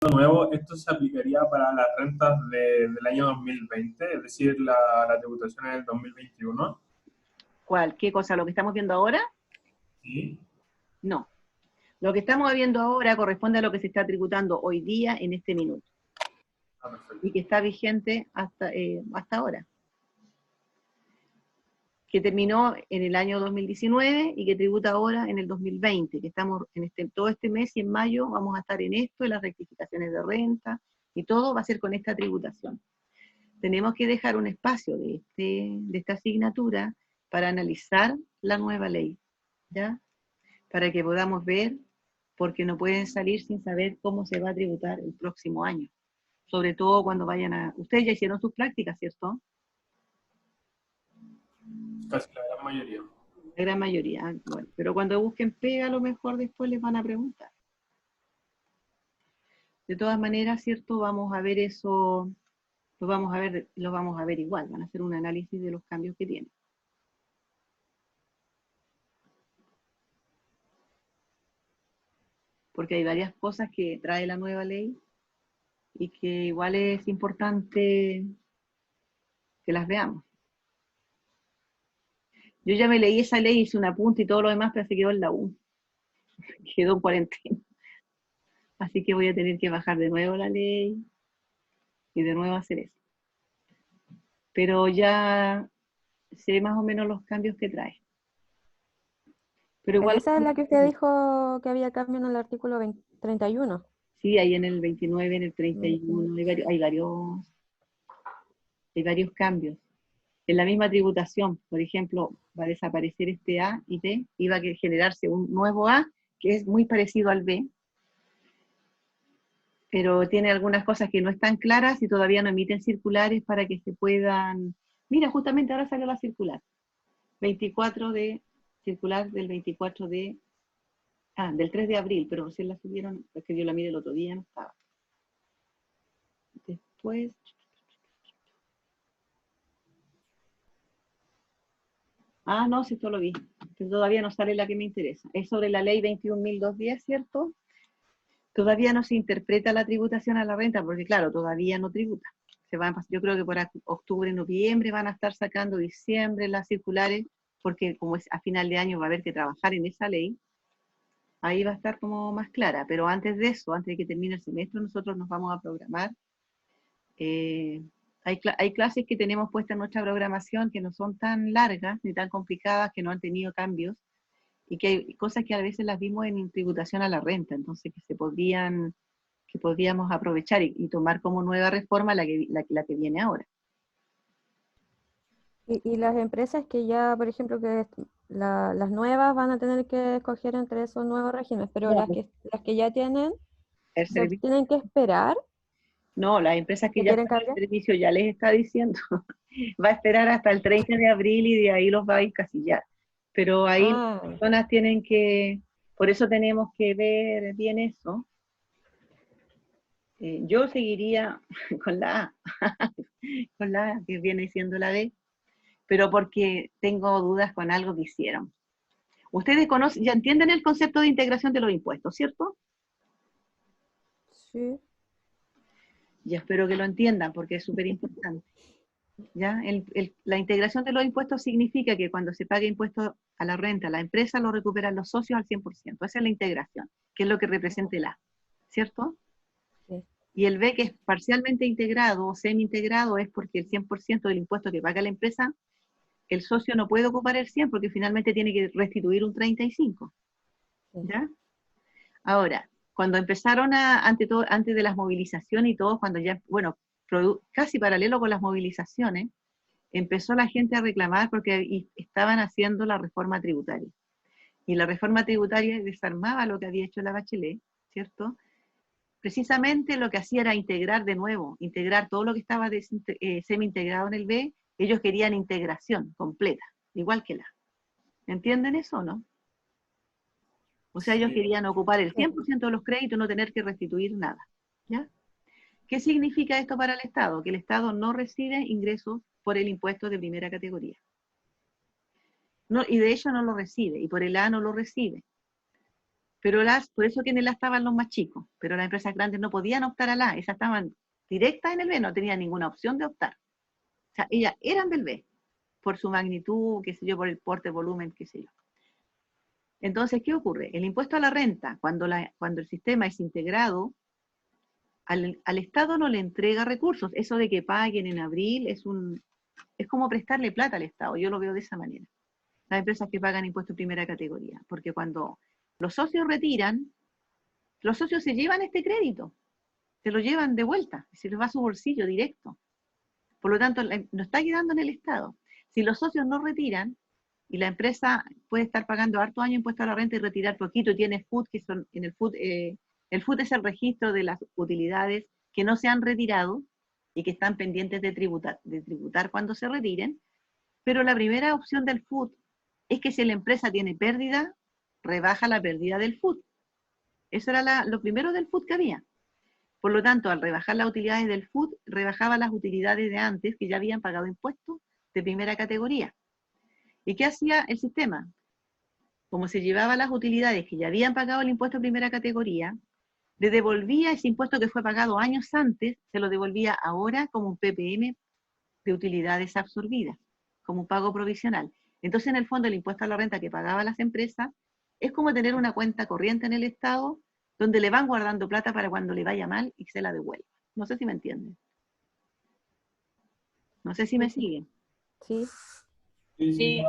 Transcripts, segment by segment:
nuevo, esto se aplicaría para las rentas del año 2020, es decir, la tributación en el 2021. ¿Cuál? ¿Qué cosa? ¿Lo que estamos viendo ahora? Sí. No. Lo que estamos viendo ahora corresponde a lo que se está tributando hoy día, en este minuto, Ah, perfecto. y que está vigente hasta ahora, que terminó en el año 2019 y que tributa ahora en el 2020, que estamos en todo este mes, y en mayo vamos a estar en esto, en las rectificaciones de renta, y todo va a ser con esta tributación. Tenemos que dejar un espacio de esta asignatura para analizar la nueva ley, ¿ya? Para que podamos ver, porque no pueden salir sin saber cómo se va a tributar el próximo año. Sobre todo cuando vayan a... Ustedes ya hicieron sus prácticas, ¿cierto? Casi la gran mayoría. La gran mayoría. Bueno, pero cuando busquen pega, a lo mejor después les van a preguntar. De todas maneras, ¿cierto? Vamos a ver eso, lo vamos a ver igual, van a hacer un análisis de los cambios que tienen. Porque hay varias cosas que trae la nueva ley y que igual es importante que las veamos. Yo ya me leí esa ley, hice un apunte y todo lo demás, pero se quedó en la U. Quedó en cuarentena. Así que voy a tener que bajar de nuevo la ley y de nuevo hacer eso. Pero ya sé más o menos los cambios que trae. Pero Pero igual, esa es la que usted dijo que había cambio en el artículo 31. sí, hay en el 29, en el 31, hay varios cambios. En la misma tributación, por ejemplo, va a desaparecer este A y B, y va a generarse un nuevo A, que es muy parecido al B, pero tiene algunas cosas que no están claras y todavía no emiten circulares para que se puedan... Mira, justamente ahora salió la circular, 24 de, circular del 24 de, del 3 de abril, pero recién la subieron, porque yo la miré el otro día, no estaba. Después... no, si esto lo vi, pero todavía no sale la que me interesa. Es sobre la ley 21.210, ¿cierto? Todavía no se interpreta la tributación a la renta, porque claro, todavía no tributa. Yo creo que por octubre, noviembre van a estar sacando, diciembre las circulares, porque como es a final de año va a haber que trabajar en esa ley, ahí va a estar como más clara. Pero antes de eso, antes de que termine el semestre, nosotros nos vamos a programar. Hay clases que tenemos puestas en nuestra programación que no son tan largas ni tan complicadas, que no han tenido cambios, y que hay cosas que a veces las vimos en tributación a la renta, entonces que podríamos aprovechar y tomar como nueva reforma la que viene ahora. Y las empresas que ya, por ejemplo, las nuevas van a tener que escoger entre esos nuevos regímenes, pero Ya, las que ya tienen, el se servicio, tienen que esperar, no, las empresas que que ya quieren están en cambiar. servicio ya les está diciendo, va a esperar hasta el 30 de abril y de ahí los va a encasillar. Pero ahí las Ah, personas tienen que, por eso tenemos que ver bien eso. Yo seguiría con la A, con la A, que viene siendo la D, pero porque tengo dudas con algo que hicieron. Ustedes conocen, ya entienden el concepto de integración de los impuestos, ¿cierto? sí. Ya espero que lo entiendan porque es súper importante. ¿Ya? La integración de los impuestos significa que cuando se paga impuesto a la renta, la empresa lo recuperan los socios al 100%. Esa es la integración, que es lo que representa el A, ¿cierto? Sí. Y el B, que es parcialmente integrado o semi-integrado, es porque el 100% del impuesto que paga la empresa, el socio no puede ocupar el 100% porque finalmente tiene que restituir un 35%. Sí. ¿Ya? Ahora, cuando empezaron antes de las movilizaciones y todo, cuando ya, bueno, casi paralelo con las movilizaciones, empezó la gente a reclamar porque estaban haciendo la reforma tributaria. Y la reforma tributaria desarmaba lo que había hecho la Bachelet, ¿cierto? Precisamente lo que hacía era integrar de nuevo, integrar todo lo que estaba semi-integrado en el B, ellos querían integración completa, igual que la. ¿Entienden eso o no? O sea, ellos Sí. querían ocupar el Sí. 100% de los créditos y no tener que restituir nada. ¿Ya? ¿Qué significa esto para el Estado? Que el Estado no recibe ingresos por el impuesto de primera categoría. No, y de hecho no lo recibe, y por el A no lo recibe. Pero por eso que en el A estaban los más chicos, pero las empresas grandes no podían optar al A, esas estaban directas en el B, no tenían ninguna opción de optar. O sea, ellas eran del B, por su magnitud, qué sé yo, por el porte, volumen, qué sé yo. Entonces, ¿qué ocurre? El impuesto a la renta, cuando el sistema es integrado, al Estado no le entrega recursos. Eso de que paguen en abril es como prestarle plata al Estado, yo lo veo de esa manera. Las empresas que pagan impuesto de primera categoría, porque cuando los socios retiran, los socios se llevan este crédito, se lo llevan de vuelta, se les va a su bolsillo directo. Por lo tanto, no está quedando en el Estado. Si los socios no retiran, y la empresa puede estar pagando harto año impuesto a la renta y retirar poquito, tiene FUT, que son en el FUT es el registro de las utilidades que no se han retirado y que están pendientes de tributar cuando se retiren, pero la primera opción del FUT es que si la empresa tiene pérdida, rebaja la pérdida del FUT. Eso era lo primero del FUT que había. Por lo tanto, al rebajar las utilidades del FUT, rebajaba las utilidades de antes que ya habían pagado impuestos de primera categoría. ¿Y qué hacía el sistema? Como se llevaba las utilidades que ya habían pagado el impuesto de primera categoría, le devolvía ese impuesto que fue pagado años antes, se lo devolvía ahora como un PPM de utilidades absorbidas, como un pago provisional. Entonces, en el fondo, el impuesto a la renta que pagaban las empresas es como tener una cuenta corriente en el Estado donde le van guardando plata para cuando le vaya mal y se la devuelva. No sé si me entienden. No sé si me siguen. Sí. Sí.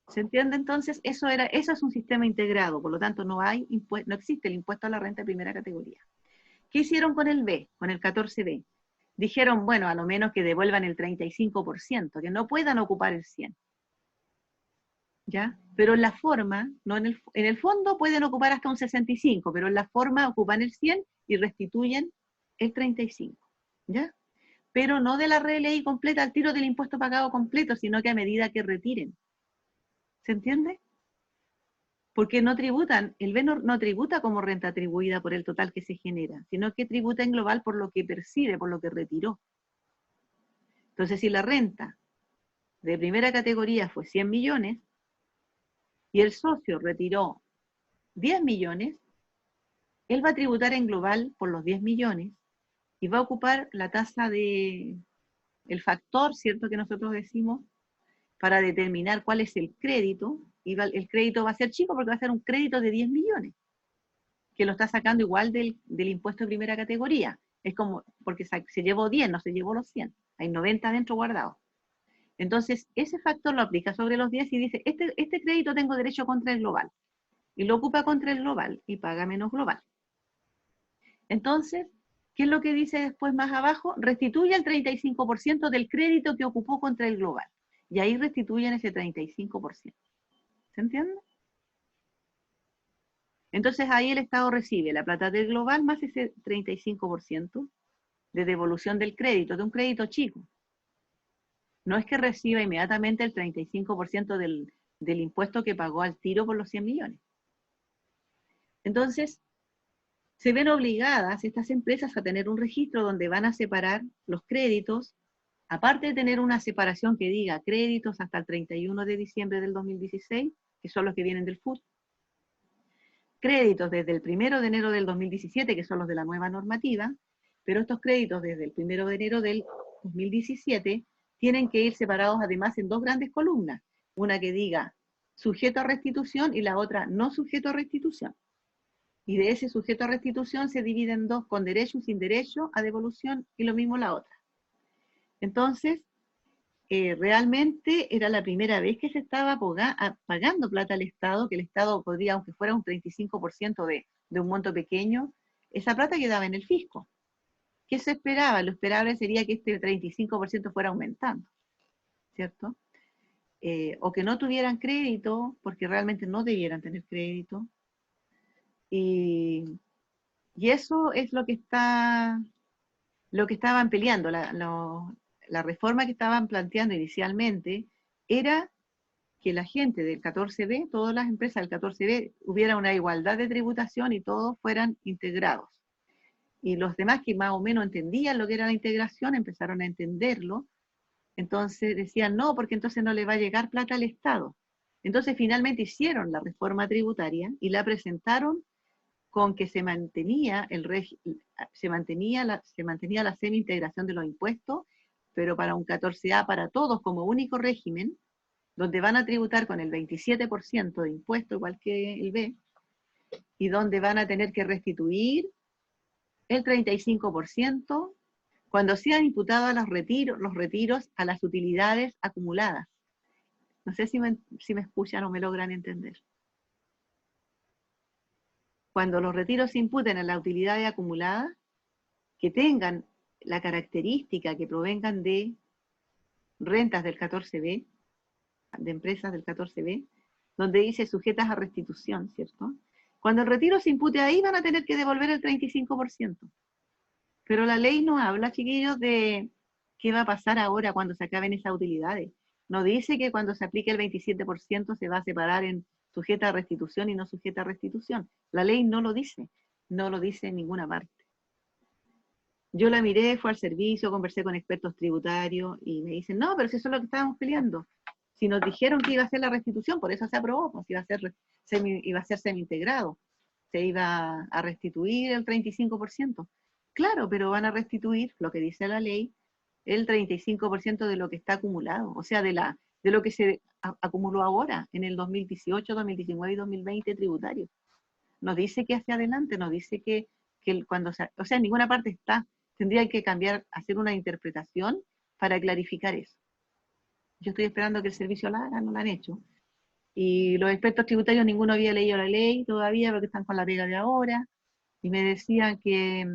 ¿Se entiende entonces? Eso es un sistema integrado, por lo tanto no existe el impuesto a la renta de primera categoría. ¿Qué hicieron con el B, con el 14B? Dijeron, bueno, a lo menos que devuelvan el 35%, que no puedan ocupar el 100%. ¿Ya? Pero en la forma, no en el fondo pueden ocupar hasta un 65%, pero en la forma ocupan el 100% y restituyen el 35%. ¿Ya? Pero no de la RLI completa al tiro del impuesto pagado completo, sino que a medida que retiren. ¿Se entiende? Porque no tributan, el B no tributa como renta atribuida por el total que se genera, sino que tributa en global por lo que percibe, por lo que retiró. Entonces, si la renta de primera categoría fue 100 millones y el socio retiró 10 millones, él va a tributar en global por los 10 millones y va a ocupar la tasa el factor, ¿cierto?, que nosotros decimos, para determinar cuál es el crédito, y el crédito va a ser chico porque va a ser un crédito de 10 millones, que lo está sacando igual del impuesto de primera categoría. Es como, porque se llevó 10, no se llevó los 100. Hay 90 dentro guardados. Entonces, ese factor lo aplica sobre los 10 y dice, este crédito tengo derecho contra el global. Y lo ocupa contra el global y paga menos global. Entonces, ¿qué es lo que dice después más abajo? Restituye el 35% del crédito que ocupó contra el global. Y ahí restituyen ese 35%. ¿Se entiende? Entonces ahí el Estado recibe la plata del global más ese 35% de devolución del crédito, de un crédito chico. No es que reciba inmediatamente el 35% del impuesto que pagó al tiro por los 100 millones. Entonces, se ven obligadas estas empresas a tener un registro donde van a separar los créditos, aparte de tener una separación que diga créditos hasta el 31 de diciembre del 2016, que son los que vienen del FUT, créditos desde el 1 de enero del 2017, que son los de la nueva normativa, pero estos créditos desde el 1 de enero del 2017 tienen que ir separados además en dos grandes columnas, una que diga sujeto a restitución y la otra no sujeto a restitución. Y de ese sujeto a restitución se divide en dos, con derecho y sin derecho a devolución, y lo mismo la otra. Entonces, realmente era la primera vez que se estaba pagando plata al Estado, que el Estado podría, aunque fuera un 35% de un monto pequeño, esa plata quedaba en el fisco. ¿Qué se esperaba? Lo esperable sería que este 35% fuera aumentando, ¿cierto? O que no tuvieran crédito, porque realmente no debieran tener crédito. Y eso es lo que estaban peleando, la reforma que estaban planteando inicialmente era que la gente del 14B, todas las empresas del 14B, hubiera una igualdad de tributación y todos fueran integrados. Y los demás que más o menos entendían lo que era la integración, empezaron a entenderlo, entonces decían, no, porque entonces no le va a llegar plata al Estado. Entonces finalmente hicieron la reforma tributaria y la presentaron con que se mantenía la semi-integración de los impuestos, pero para un 14A para todos como único régimen, donde van a tributar con el 27% de impuesto, igual que el B, y donde van a tener que restituir el 35% cuando sean imputados a los retiros a las utilidades acumuladas. No sé si me escuchan o me logran entender. Cuando los retiros se imputen a las utilidades acumuladas, que tengan la característica que provengan de rentas del 14B, de empresas del 14B, donde dice sujetas a restitución, ¿cierto? Cuando el retiro se impute ahí van a tener que devolver el 35%. Pero la ley no habla, chiquillos, de qué va a pasar ahora cuando se acaben esas utilidades. No dice que cuando se aplique el 27% se va a separar en sujeta a restitución y no sujeta a restitución. La ley no lo dice en ninguna parte. Yo la miré, fue al servicio, conversé con expertos tributarios y me dicen, no, pero si eso es lo que estábamos peleando. Si nos dijeron que iba a ser la restitución, por eso se aprobó, pues iba a ser semi-integrado. Se iba a restituir el 35%. Claro, pero van a restituir, lo que dice la ley, el 35% de lo que está acumulado, o sea, de lo que se acumuló ahora, en el 2018, 2019 y 2020 tributario. Nos dice que hacia adelante, nos dice que o sea, en ninguna parte está. Tendrían que cambiar, hacer una interpretación para clarificar eso. Yo estoy esperando que el servicio la haga, no la han hecho. Y los expertos tributarios, ninguno había leído la ley todavía, porque están con la pega de ahora, y me decían que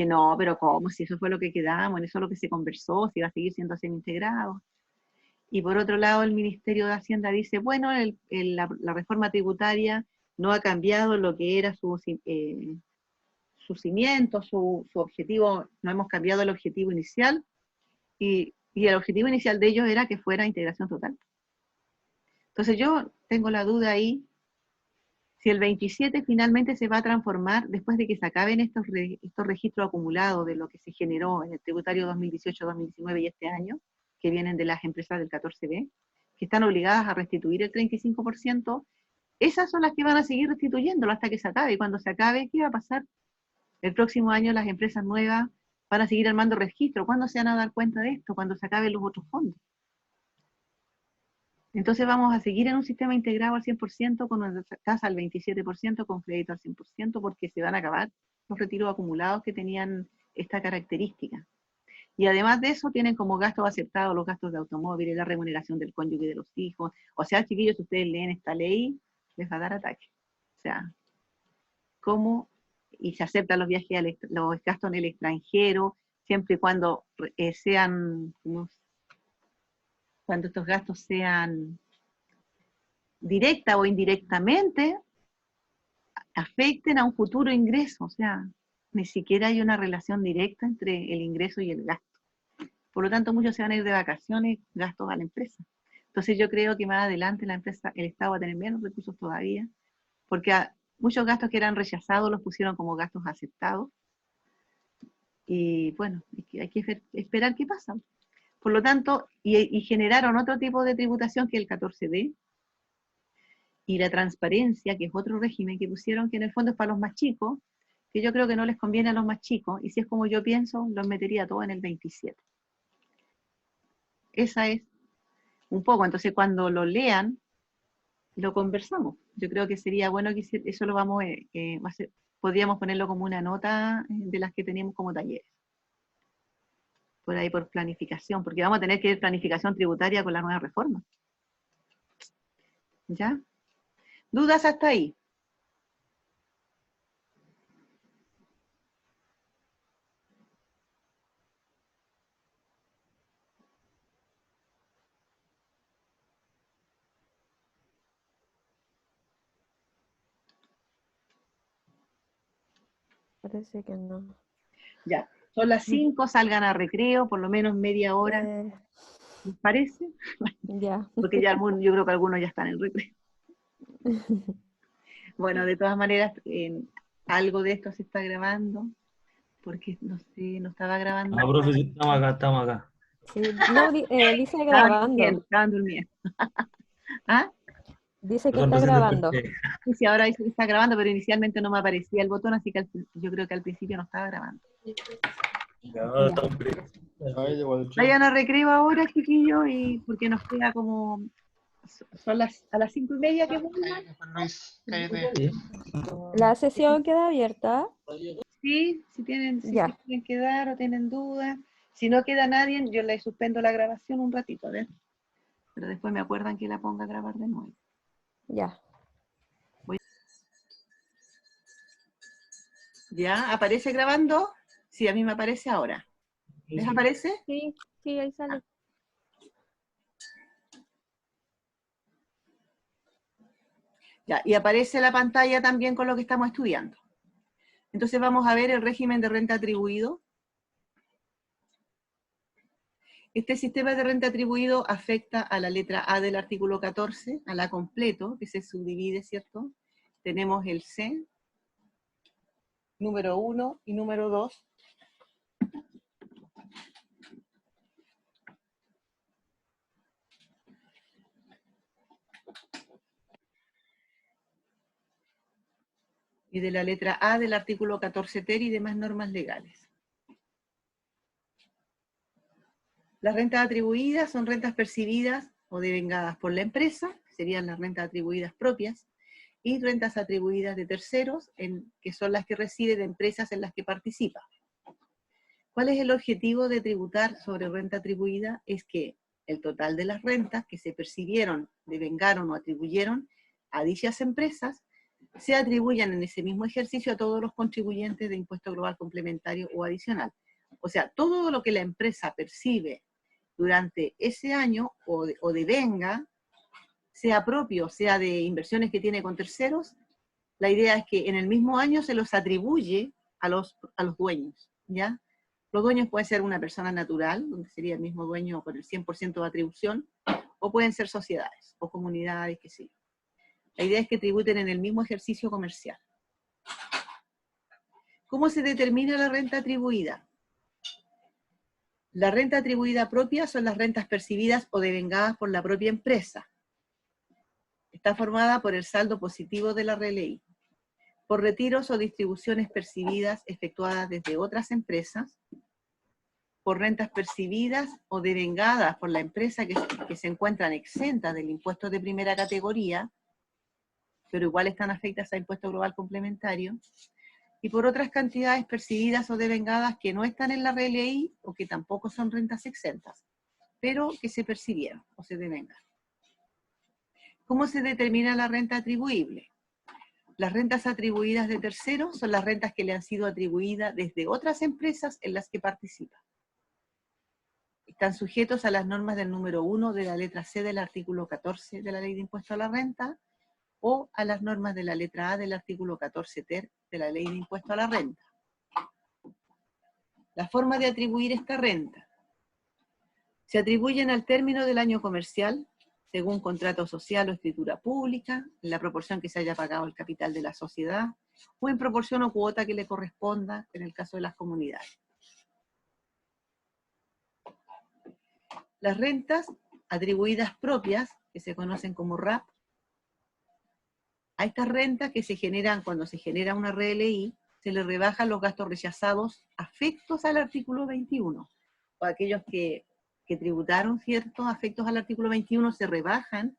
no, pero ¿cómo? Si eso fue lo que quedamos, en eso es lo que se conversó, si va a seguir siendo semi-integrado. Y por otro lado, el Ministerio de Hacienda dice, bueno, la reforma tributaria no ha cambiado lo que era su cimiento, su objetivo, no hemos cambiado el objetivo inicial, y el objetivo inicial de ellos era que fuera integración total. Entonces yo tengo la duda ahí, si el 27 finalmente se va a transformar, después de que se acaben estos registros acumulados de lo que se generó en el tributario 2018, 2019 y este año, que vienen de las empresas del 14B, que están obligadas a restituir el 35%, esas son las que van a seguir restituyéndolo hasta que se acabe. Y cuando se acabe, ¿qué va a pasar? El próximo año las empresas nuevas van a seguir armando registro. ¿Cuándo se van a dar cuenta de esto? Cuando se acaben los otros fondos. Entonces vamos a seguir en un sistema integrado al 100%, con una tasa al 27%, con crédito al 100%, porque se van a acabar los retiros acumulados que tenían esta característica. Y además de eso, tienen como gastos aceptados los gastos de automóviles, la remuneración del cónyuge y de los hijos. O sea, chiquillos, si ustedes leen esta ley, les va a dar ataque. O sea, ¿cómo? Y se aceptan los viajes, los gastos en el extranjero, siempre y cuando sean, cuando estos gastos sean directa o indirectamente, afecten a un futuro ingreso. O sea, ni siquiera hay una relación directa entre el ingreso y el gasto. Por lo tanto, muchos se van a ir de vacaciones, gastos a la empresa. Entonces yo creo que más adelante el Estado va a tener menos recursos todavía, porque muchos gastos que eran rechazados los pusieron como gastos aceptados. Y bueno, hay que esperar qué pasa. Por lo tanto, y generaron otro tipo de tributación que el 14D, y la transparencia, que es otro régimen que pusieron, que en el fondo es para los más chicos, que yo creo que no les conviene a los más chicos, y si es como yo pienso, los metería todo en el 27. Esa es un poco, entonces cuando lo lean, lo conversamos. Yo creo que sería bueno que eso lo vamos a hacer, podríamos ponerlo como una nota de las que teníamos como talleres. Por ahí por planificación, porque vamos a tener que ver planificación tributaria con la nueva reforma. ¿Ya? ¿Dudas hasta ahí? Parece que no. Ya. Son las 5, salgan a recreo, por lo menos media hora. ¿Les parece? Ya. Porque ya yo creo que algunos ya están en recreo. Bueno, de todas maneras, algo de esto se está grabando, porque no sé, no estaba grabando. Ah, profe, sí, estamos acá. Sí, no, dice grabando. Estaban durmiendo. ¿Ah? Dice que Perdón, está recién grabando. desperté. Y si ahora dice que está grabando, pero inicialmente no me aparecía el botón, así que yo creo que al principio no estaba grabando. Ya, Ya. está un poquito. Vayan a recreo ahora, chiquillos, y porque nos queda como... Son a las 5:30 que vuelvan. Cállate, Juan Luis, cállate. Sí. La sesión queda abierta. Sí, si Ya. se quieren quedar o tienen dudas. Si no queda nadie, yo le suspendo la grabación un ratito, a ver. Pero después me acuerdan que la ponga a grabar de nuevo. Ya. ¿Ya? ¿Aparece grabando? Sí, a mí me aparece ahora. ¿Les aparece? Sí, sí, ahí sale. Ya, y aparece la pantalla también con lo que estamos estudiando. Entonces vamos a ver el régimen de renta atribuido. Este sistema de renta atribuido afecta a la letra A del artículo 14, a la completo, que se subdivide, ¿cierto? Tenemos el C, número 1 y número 2. Y de la letra A del artículo 14 ter y demás normas legales. Las rentas atribuidas son rentas percibidas o devengadas por la empresa, serían las rentas atribuidas propias, y rentas atribuidas de terceros, que son las que recibe de empresas en las que participa. ¿Cuál es el objetivo de tributar sobre renta atribuida? Es que el total de las rentas que se percibieron, devengaron o atribuyeron a dichas empresas se atribuyan en ese mismo ejercicio a todos los contribuyentes de impuesto global complementario o adicional. O sea, todo lo que la empresa percibe durante ese año o devenga, sea propio, sea de inversiones que tiene con terceros, la idea es que en el mismo año se los atribuye a los dueños, ¿ya? Los dueños pueden ser una persona natural, donde sería el mismo dueño con el 100% de atribución, o pueden ser sociedades o comunidades, qué sé yo. La idea es que tributen en el mismo ejercicio comercial. ¿Cómo se determina la renta atribuida? La renta atribuida propia son las rentas percibidas o devengadas por la propia empresa. Está formada por el saldo positivo de la RLI, por retiros o distribuciones percibidas efectuadas desde otras empresas, por rentas percibidas o devengadas por la empresa que se encuentran exentas del impuesto de primera categoría, pero igual están afectas a impuesto global complementario, y por otras cantidades percibidas o devengadas que no están en la RLI o que tampoco son rentas exentas, pero que se percibieron o se devengan. ¿Cómo se determina la renta atribuible? Las rentas atribuidas de terceros son las rentas que le han sido atribuidas desde otras empresas en las que participa. Están sujetos a las normas del número 1 de la letra C del artículo 14 de la Ley de Impuesto a la Renta, o a las normas de la letra A del artículo 14 ter de la Ley de Impuesto a la Renta. La forma de atribuir esta renta. Se atribuyen al término del año comercial, según contrato social o escritura pública, en la proporción que se haya pagado el capital de la sociedad, o en proporción o cuota que le corresponda en el caso de las comunidades. Las rentas atribuidas propias, que se conocen como RAP, a estas rentas que se generan cuando se genera una RLI, se le rebajan los gastos rechazados afectos al artículo 21. O aquellos que tributaron, ¿cierto?, afectos al artículo 21 se rebajan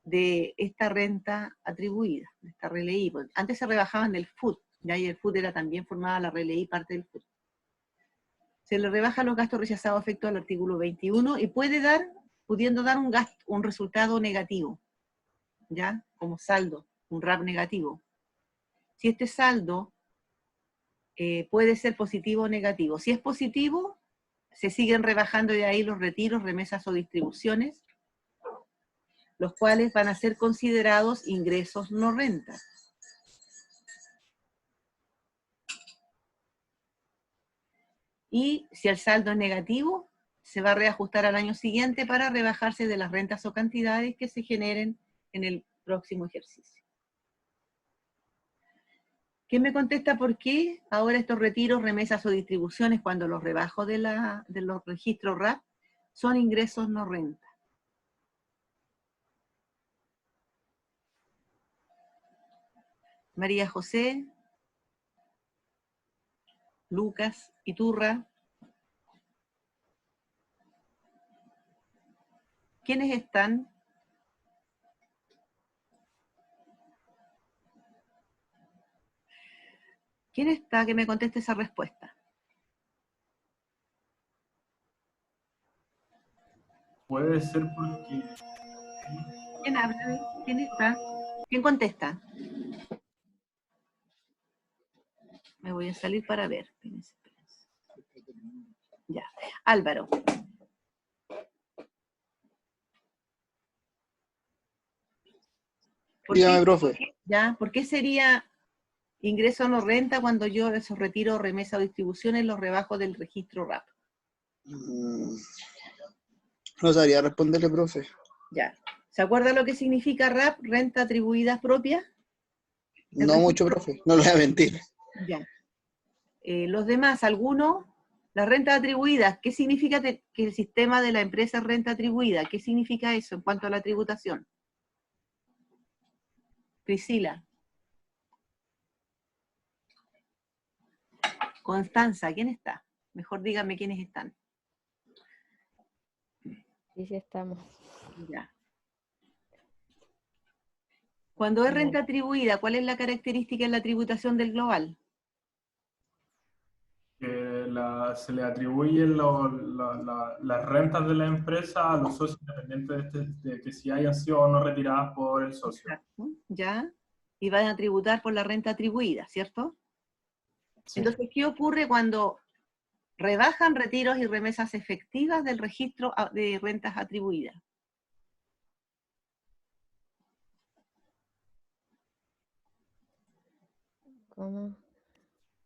de esta renta atribuida, de esta RLI. Antes se rebajaban del FUT, ya, y el FUT era también formada la RLI parte del FUT. Se le rebajan los gastos rechazados afectos al artículo 21 y pudiendo dar un resultado negativo, ¿ya? Como saldo, un RAP negativo. Si este saldo puede ser positivo o negativo. Si es positivo, se siguen rebajando de ahí los retiros, remesas o distribuciones, los cuales van a ser considerados ingresos no renta. Y si el saldo es negativo, se va a reajustar al año siguiente para rebajarse de las rentas o cantidades que se generen en el próximo ejercicio. ¿Quién me contesta por qué ahora estos retiros, remesas o distribuciones, cuando los rebajo de los registros RAP, son ingresos no renta? María José, Lucas, Iturra. ¿Quiénes están? ¿Quién está que me conteste esa respuesta? Puede ser porque... ¿Quién habla? ¿Quién está? ¿Quién contesta? Me voy a salir para ver. Espérense, espérense. Ya. Álvaro. Dígame, profe. ¿Ya? ¿Por qué sería ingreso no renta cuando yo esos retiro, remesa o distribuciones los rebajo del registro RAP? No sabría responderle, profe. Ya. ¿Se acuerda lo que significa RAP? Renta atribuidas propias. No mucho, profe. No le voy a mentir. Ya. Los demás, algunos, las rentas atribuidas, ¿qué significa que el sistema de la empresa es renta atribuida? ¿Qué significa eso en cuanto a la tributación? Priscila. Constanza, ¿quién está? Mejor díganme quiénes están. Sí, sí estamos. Ya. Cuando es renta atribuida, ¿cuál es la característica en la tributación del global? se le atribuyen las rentas de la empresa a los socios independientes de que si hayan sido o no retiradas por el socio. Exacto. ¿Ya? Y van a tributar por la renta atribuida, ¿cierto? Sí. Entonces, ¿qué ocurre cuando rebajan retiros y remesas efectivas del registro de rentas atribuidas? ¿Cómo?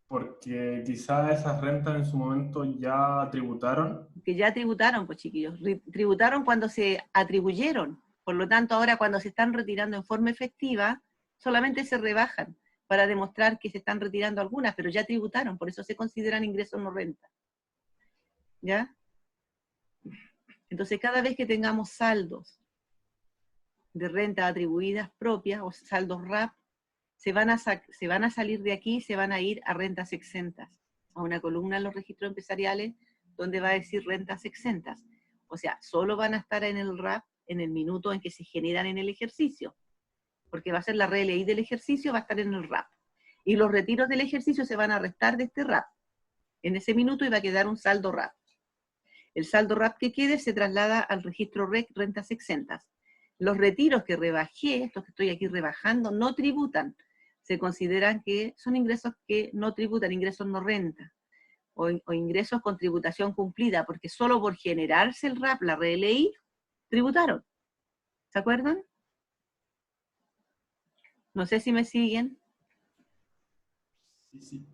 Porque quizás esas rentas en su momento ya tributaron. Que ya tributaron, pues chiquillos, tributaron cuando se atribuyeron. Por lo tanto, ahora cuando se están retirando en forma efectiva, solamente se rebajan para demostrar que se están retirando algunas, pero ya tributaron, por eso se consideran ingresos no renta. ¿Ya? Entonces, cada vez que tengamos saldos de rentas atribuidas propias o saldos RAP, se van a salir de aquí y se van a ir a rentas exentas, a una columna en los registros empresariales donde va a decir rentas exentas. O sea, solo van a estar en el RAP en el minuto en que se generan en el ejercicio, porque va a ser la RLI del ejercicio, va a estar en el RAP. Y los retiros del ejercicio se van a restar de este RAP. En ese minuto iba a quedar un saldo RAP. El saldo RAP que quede se traslada al registro REC, rentas exentas. Los retiros que rebajé, estos que estoy aquí rebajando, no tributan. Se consideran que son ingresos que no tributan, ingresos no renta, o ingresos con tributación cumplida, porque solo por generarse el RAP, la RLI, tributaron. ¿Se acuerdan? No sé si me siguen. Sí, sí.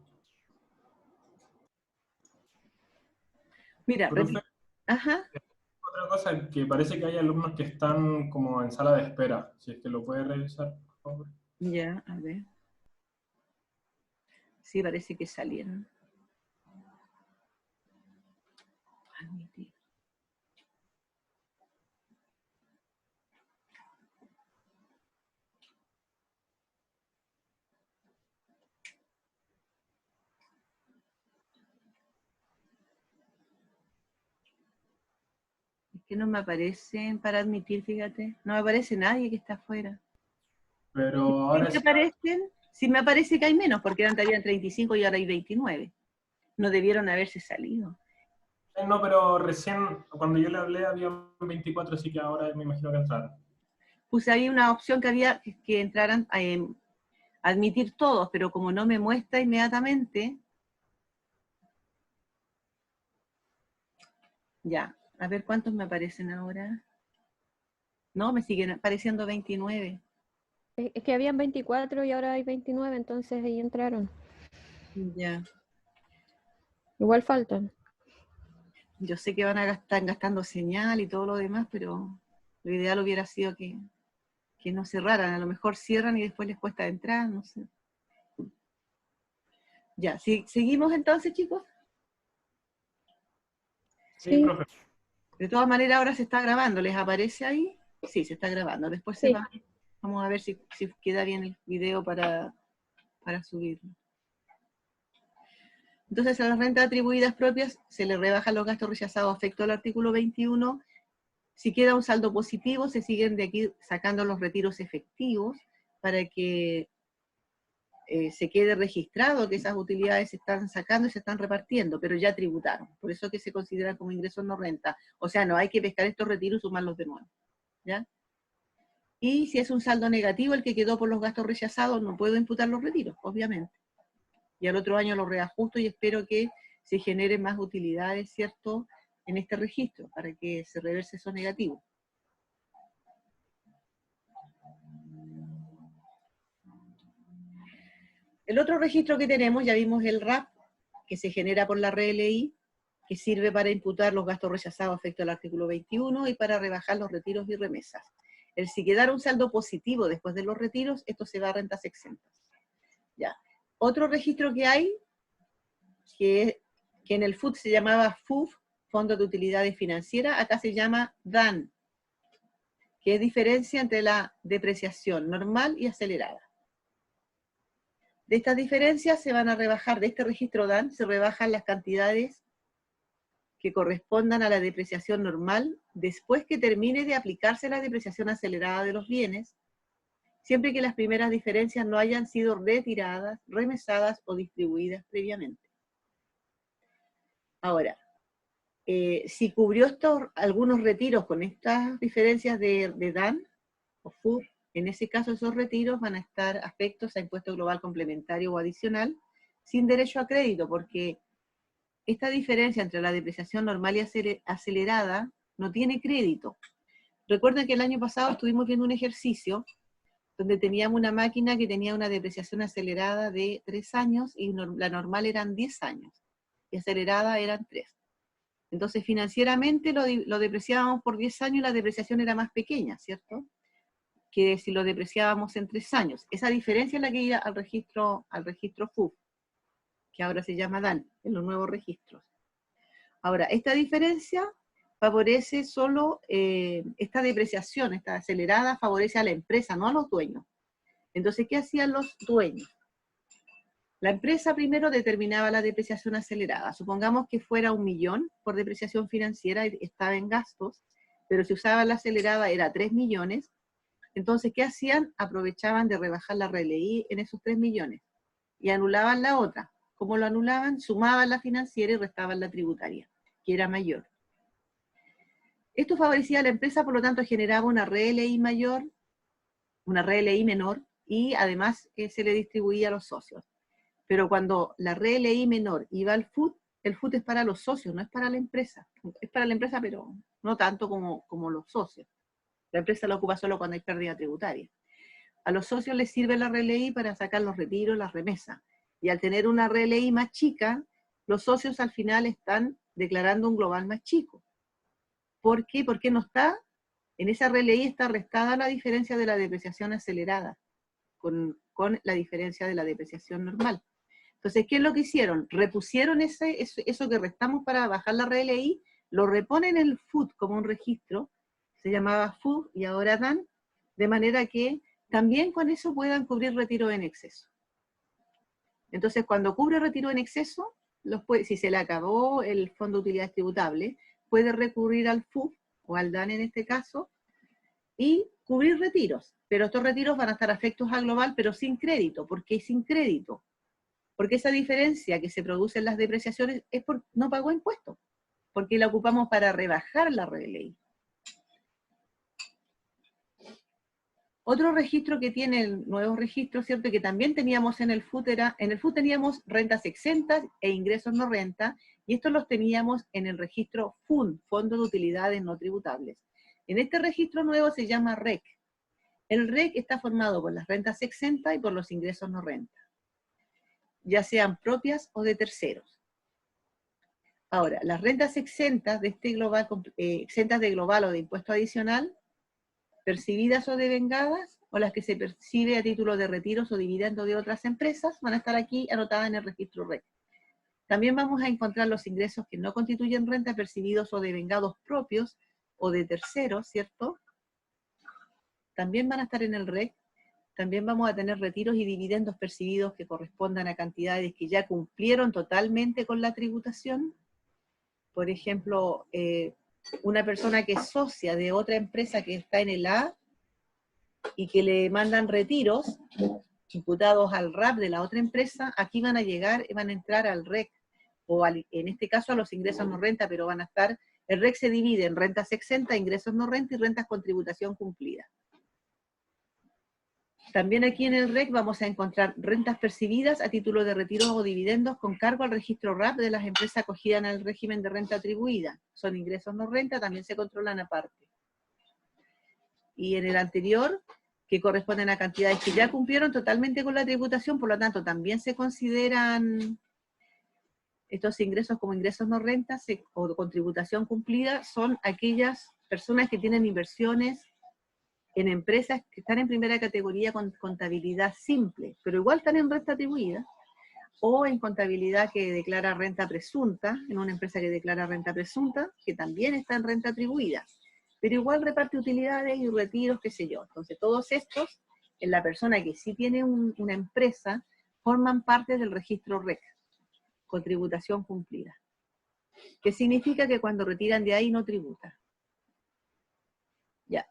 Mira, Profe, ajá. otra cosa, que parece que hay alumnos que están como en sala de espera. Si es que lo puede revisar, por favor. Ya, a ver. Sí, parece que salieron. Admitir. Es que no me aparecen para admitir, fíjate. No me aparece nadie que está afuera. Pero ahora ¿Sí sí. me aparecen? Sí me aparece que hay menos, porque antes habían 35 y ahora hay 29. No debieron haberse salido. No, pero recién, cuando yo le hablé, había 24, así que ahora me imagino que entraron. Puse ahí una opción que había que entraran a admitir todos, pero como no me muestra inmediatamente, ya, a ver cuántos me aparecen ahora. No, me siguen apareciendo 29. Es que habían 24 y ahora hay 29, entonces ahí entraron. Ya. Igual faltan. Yo sé que van a estar gastando señal y todo lo demás, pero lo ideal hubiera sido que no cerraran. A lo mejor cierran y después les cuesta entrar, no sé. Ya, ¿seguimos entonces, chicos? Sí, Sí. profe. De todas maneras, ahora se está grabando. ¿Les aparece ahí? Sí, se está grabando. Después se Sí. va. Vamos a ver si queda bien el video para para subirlo. Entonces a las rentas atribuidas propias se le rebajan los gastos rechazados a efecto del artículo 21. Si queda un saldo positivo, se siguen de aquí sacando los retiros efectivos para que se quede registrado que esas utilidades se están sacando y se están repartiendo, pero ya tributaron. Por eso que se considera como ingresos no renta. O sea, no hay que pescar estos retiros y sumarlos de nuevo, ¿ya? Y si es un saldo negativo el que quedó por los gastos rechazados, no puedo imputar los retiros, obviamente. Y al otro año lo reajusto y espero que se generen más utilidades, ¿cierto?, en este registro, para que se reverse eso negativo. El otro registro que tenemos, ya vimos el RAP, que se genera por la RLI, que sirve para imputar los gastos rechazados a efecto del artículo 21 y para rebajar los retiros y remesas. Si quedara un saldo positivo después de los retiros, esto se va a rentas exentas. Ya. Otro registro que hay, que en el FUT se llamaba FUF, Fondo de Utilidades Financieras, acá se llama DAN, que es diferencia entre la depreciación normal y acelerada. De estas diferencias se van a rebajar, de este registro DAN, se rebajan las cantidades que correspondan a la depreciación normal después que termine de aplicarse la depreciación acelerada de los bienes, siempre que las primeras diferencias no hayan sido retiradas, remesadas o distribuidas previamente. Ahora, si cubrió algunos retiros con estas diferencias de DAN o FUF, en ese caso esos retiros van a estar afectos a impuesto global complementario o adicional, sin derecho a crédito, porque esta diferencia entre la depreciación normal y acelerada no tiene crédito. Recuerden que el año pasado estuvimos viendo un ejercicio donde teníamos una máquina que tenía una depreciación acelerada de 3 años y la normal eran 10 años, y acelerada eran 3. Entonces financieramente lo depreciábamos por 10 años y la depreciación era más pequeña, ¿cierto?, que si lo depreciábamos en 3 años. Esa diferencia es la que iba al registro FUF, que ahora se llama DAN, en los nuevos registros. Ahora, esta diferencia favorece solo, esta depreciación, esta acelerada, favorece a la empresa, no a los dueños. Entonces, ¿qué hacían los dueños? La empresa primero determinaba la depreciación acelerada. Supongamos que fuera 1 millón por depreciación financiera y estaba en gastos, pero si usaba la acelerada era 3 millones. Entonces, ¿qué hacían? Aprovechaban de rebajar la RLI en esos 3 millones y anulaban la otra. ¿Cómo lo anulaban? Sumaban la financiera y restaban la tributaria, que era mayor. Esto favorecía a la empresa, por lo tanto generaba una RLI mayor, una RLI menor, y además se le distribuía a los socios. Pero cuando la RLI menor iba al FUT, el FUT es para los socios, no es para la empresa. Es para la empresa, pero no tanto como los socios. La empresa lo ocupa solo cuando hay pérdida tributaria. A los socios les sirve la RLI para sacar los retiros, las remesas. Y al tener una RLI más chica, los socios al final están declarando un global más chico. ¿Por qué? Porque no está, en esa RLI está restada la diferencia de la depreciación acelerada con la diferencia de la depreciación normal. Entonces, ¿qué es lo que hicieron? Repusieron eso que restamos para bajar la RLI, lo reponen en el FUT como un registro, se llamaba FUT y ahora DAN, de manera que también con eso puedan cubrir retiro en exceso. Entonces, cuando cubre retiro en exceso, si se le acabó el fondo de utilidades tributables, puede recurrir al FUT, o al DAN en este caso, y cubrir retiros. Pero estos retiros van a estar afectos a global, pero sin crédito. ¿Por qué sin crédito? Porque esa diferencia que se produce en las depreciaciones es porque no pagó impuestos, porque la ocupamos para rebajar la RLI. Otro registro que tiene el nuevo registro, ¿cierto?, que también teníamos en el FUT, en el FUT teníamos rentas exentas e ingresos no renta, y estos los teníamos en el registro FUN, Fondo de Utilidades No Tributables. En este registro nuevo se llama REC. El REC está formado por las rentas exentas y por los ingresos no renta, ya sean propias o de terceros. Ahora, las rentas exentas de este global, exentas de global o de impuesto adicional, percibidas o devengadas, o las que se percibe a título de retiros o dividendos de otras empresas, van a estar aquí anotadas en el registro REC. También vamos a encontrar los ingresos que no constituyen renta percibidos o devengados propios o de terceros, ¿cierto? También van a estar en el REC. también vamos a tener retiros y dividendos percibidos que correspondan a cantidades que ya cumplieron totalmente con la tributación. Por ejemplo, una persona que es socia de otra empresa que está en el A y que le mandan retiros imputados al RAP de la otra empresa, aquí van a llegar, van a entrar al REC, o en este caso a los ingresos no renta, pero van a estar, el REC se divide en rentas exentas, ingresos no renta y rentas con tributación cumplida. También aquí en el REC vamos a encontrar rentas percibidas a título de retiros o dividendos con cargo al registro RAP de las empresas acogidas en el régimen de renta atribuida. Son ingresos no renta, también se controlan aparte. Y en el anterior, que corresponden a cantidades que ya cumplieron totalmente con la tributación, por lo tanto también se consideran estos ingresos como ingresos no rentas o con tributación cumplida, son aquellas personas que tienen inversiones en empresas que están en primera categoría con contabilidad simple, pero igual están en renta atribuida, o en contabilidad que declara renta presunta, en una empresa que declara renta presunta, que también está en renta atribuida, pero igual reparte utilidades y retiros, qué sé yo. Entonces todos estos, en la persona que sí tiene una empresa, forman parte del registro REC, con tributación cumplida. Que significa que cuando retiran de ahí no tributa. Ya,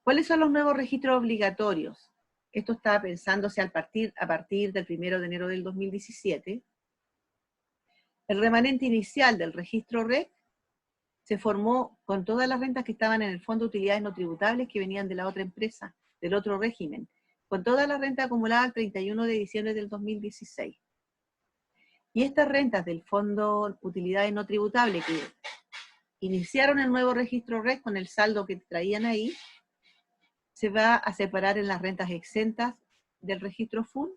¿cuáles son los nuevos registros obligatorios? Esto estaba pensándose a partir del 1 de enero del 2017. El remanente inicial del registro REC se formó con todas las rentas que estaban en el Fondo de Utilidades No Tributables que venían de la otra empresa, del otro régimen, con toda la renta acumulada al 31 de diciembre del 2016. Y estas rentas del Fondo de Utilidades No Tributables que iniciaron el nuevo registro REC con el saldo que traían ahí, se va a separar en las rentas exentas del registro FUN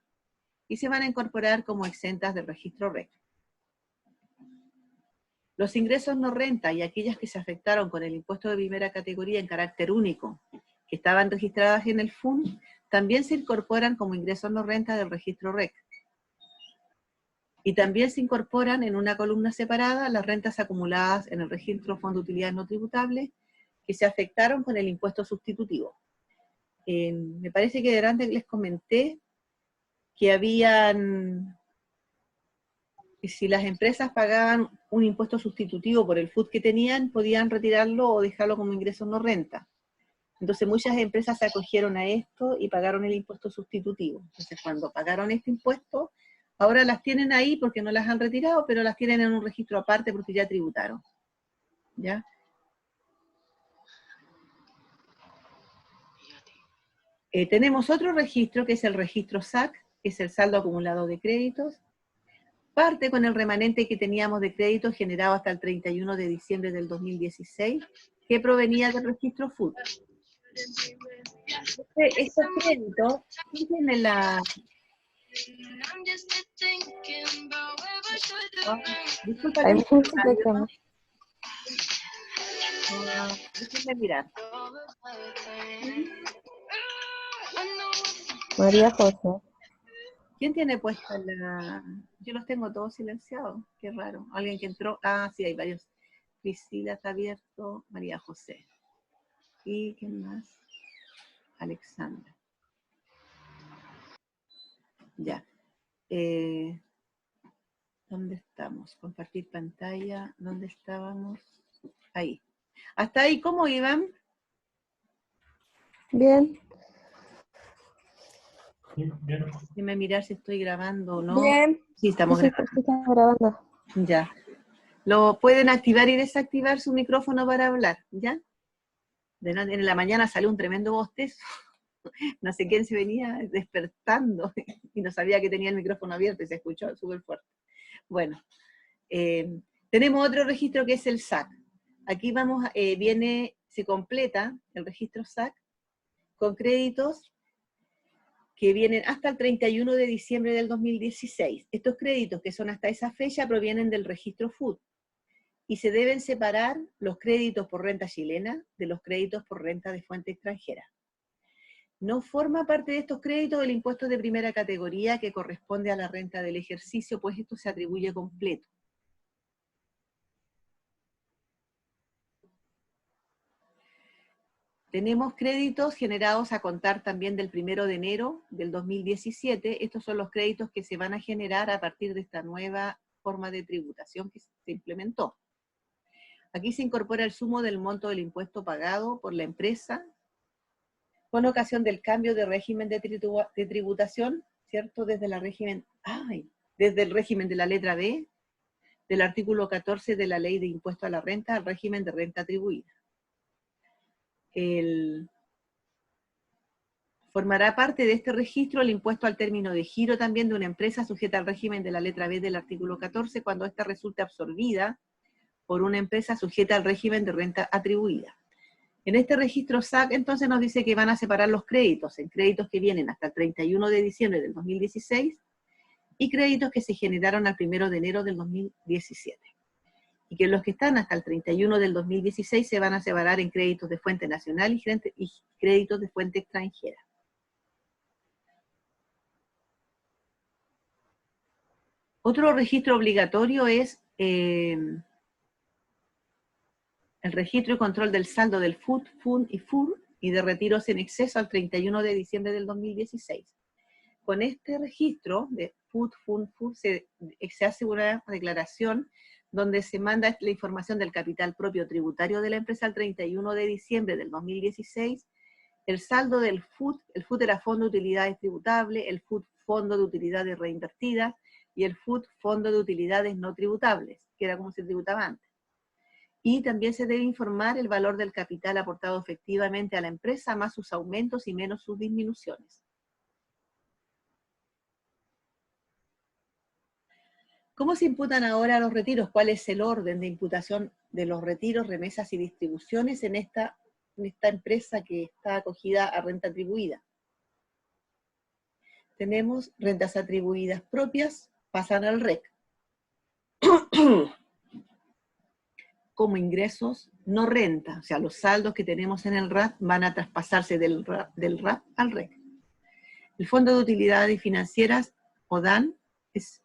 y se van a incorporar como exentas del registro REC. Los ingresos no renta y aquellas que se afectaron con el impuesto de primera categoría en carácter único, que estaban registradas en el FUN, también se incorporan como ingresos no renta del registro REC. Y también se incorporan en una columna separada las rentas acumuladas en el registro Fondo de Utilidades No Tributables que se afectaron con el impuesto sustitutivo. Me parece que delante les comenté que que si las empresas pagaban un impuesto sustitutivo por el FUT que tenían, podían retirarlo o dejarlo como ingresos no renta. Entonces muchas empresas se acogieron a esto y pagaron el impuesto sustitutivo. Entonces cuando pagaron este impuesto, ahora las tienen ahí porque no las han retirado, pero las tienen en un registro aparte porque ya tributaron. ¿Ya? Tenemos otro registro que es el registro SAC, que es el saldo acumulado de créditos. Parte con el remanente que teníamos de créditos generado hasta el 31 de diciembre del 2016, que provenía del registro FUT. Estos créditos tienen la... disculpa, Hay mucha explicación. déjenme mirar. María José. ¿Quién tiene puesta la...? Yo los tengo todos silenciados, qué raro. Alguien que entró, ah, sí, hay varios. Priscila está abierto, María José. ¿Y quién más? Alexandra. Ya. ¿Dónde estamos? Compartir pantalla. ¿Dónde estábamos? Ahí. ¿Hasta ahí cómo iban? Bien. Déjenme mirar si estoy grabando o no. Bien. Sí, estamos Sí, grabando. sí, está grabando. Ya. Lo pueden activar y desactivar su micrófono para hablar, ¿ya? En la mañana salió un tremendo bostezo. No sé quién se venía despertando y no sabía que tenía el micrófono abierto y se escuchó súper fuerte. Bueno, tenemos otro registro que es el SAC. Aquí se completa el registro SAC con créditos que vienen hasta el 31 de diciembre del 2016. Estos créditos que son hasta esa fecha provienen del registro FUT y se deben separar los créditos por renta chilena de los créditos por renta de fuente extranjera. No forma parte de estos créditos el impuesto de primera categoría que corresponde a la renta del ejercicio, pues esto se atribuye completo. tenemos créditos generados a contar también del 1 de enero del 2017. Estos son los créditos que se van a generar a partir de esta nueva forma de tributación que se implementó. Aquí se incorpora el sumo del monto del impuesto pagado por la empresa con ocasión del cambio de régimen de tributación, ¿cierto? Desde el régimen de la letra B del artículo 14 de la Ley de Impuesto a la Renta al régimen de renta atribuida. Formará parte de este registro el impuesto al término de giro también de una empresa sujeta al régimen de la letra B del artículo 14 cuando ésta resulte absorbida por una empresa sujeta al régimen de renta atribuida. En este registro SAC entonces nos dice que van a separar los créditos en créditos que vienen hasta el 31 de diciembre del 2016 y créditos que se generaron al 1 de enero del 2017. Y que los que están hasta el 31 del 2016 se van a separar en créditos de fuente nacional y créditos de fuente extranjera. Otro registro obligatorio es el registro y control del saldo del FUT, FUN y FUR y de retiros en exceso al 31 de diciembre del 2016. Con este registro de FUT, FUN, FUR se hace una declaración donde se manda la información del capital propio tributario de la empresa al 31 de diciembre del 2016, el saldo del FUT, el FUT era Fondo de Utilidades Tributables, el FUT Fondo de Utilidades Reinvertidas y el FUT Fondo de Utilidades No Tributables, que era como se tributaba antes. Y también se debe informar el valor del capital aportado efectivamente a la empresa, más sus aumentos y menos sus disminuciones. ¿Cómo se imputan ahora los retiros? ¿Cuál es el orden de imputación de los retiros, remesas y distribuciones en esta empresa que está acogida a renta atribuida? Tenemos rentas atribuidas propias, pasan al REC. Como ingresos no renta, o sea, los saldos que tenemos en el RAP van a traspasarse del RAP al REC. El Fondo de Utilidades Financieras, o DAN,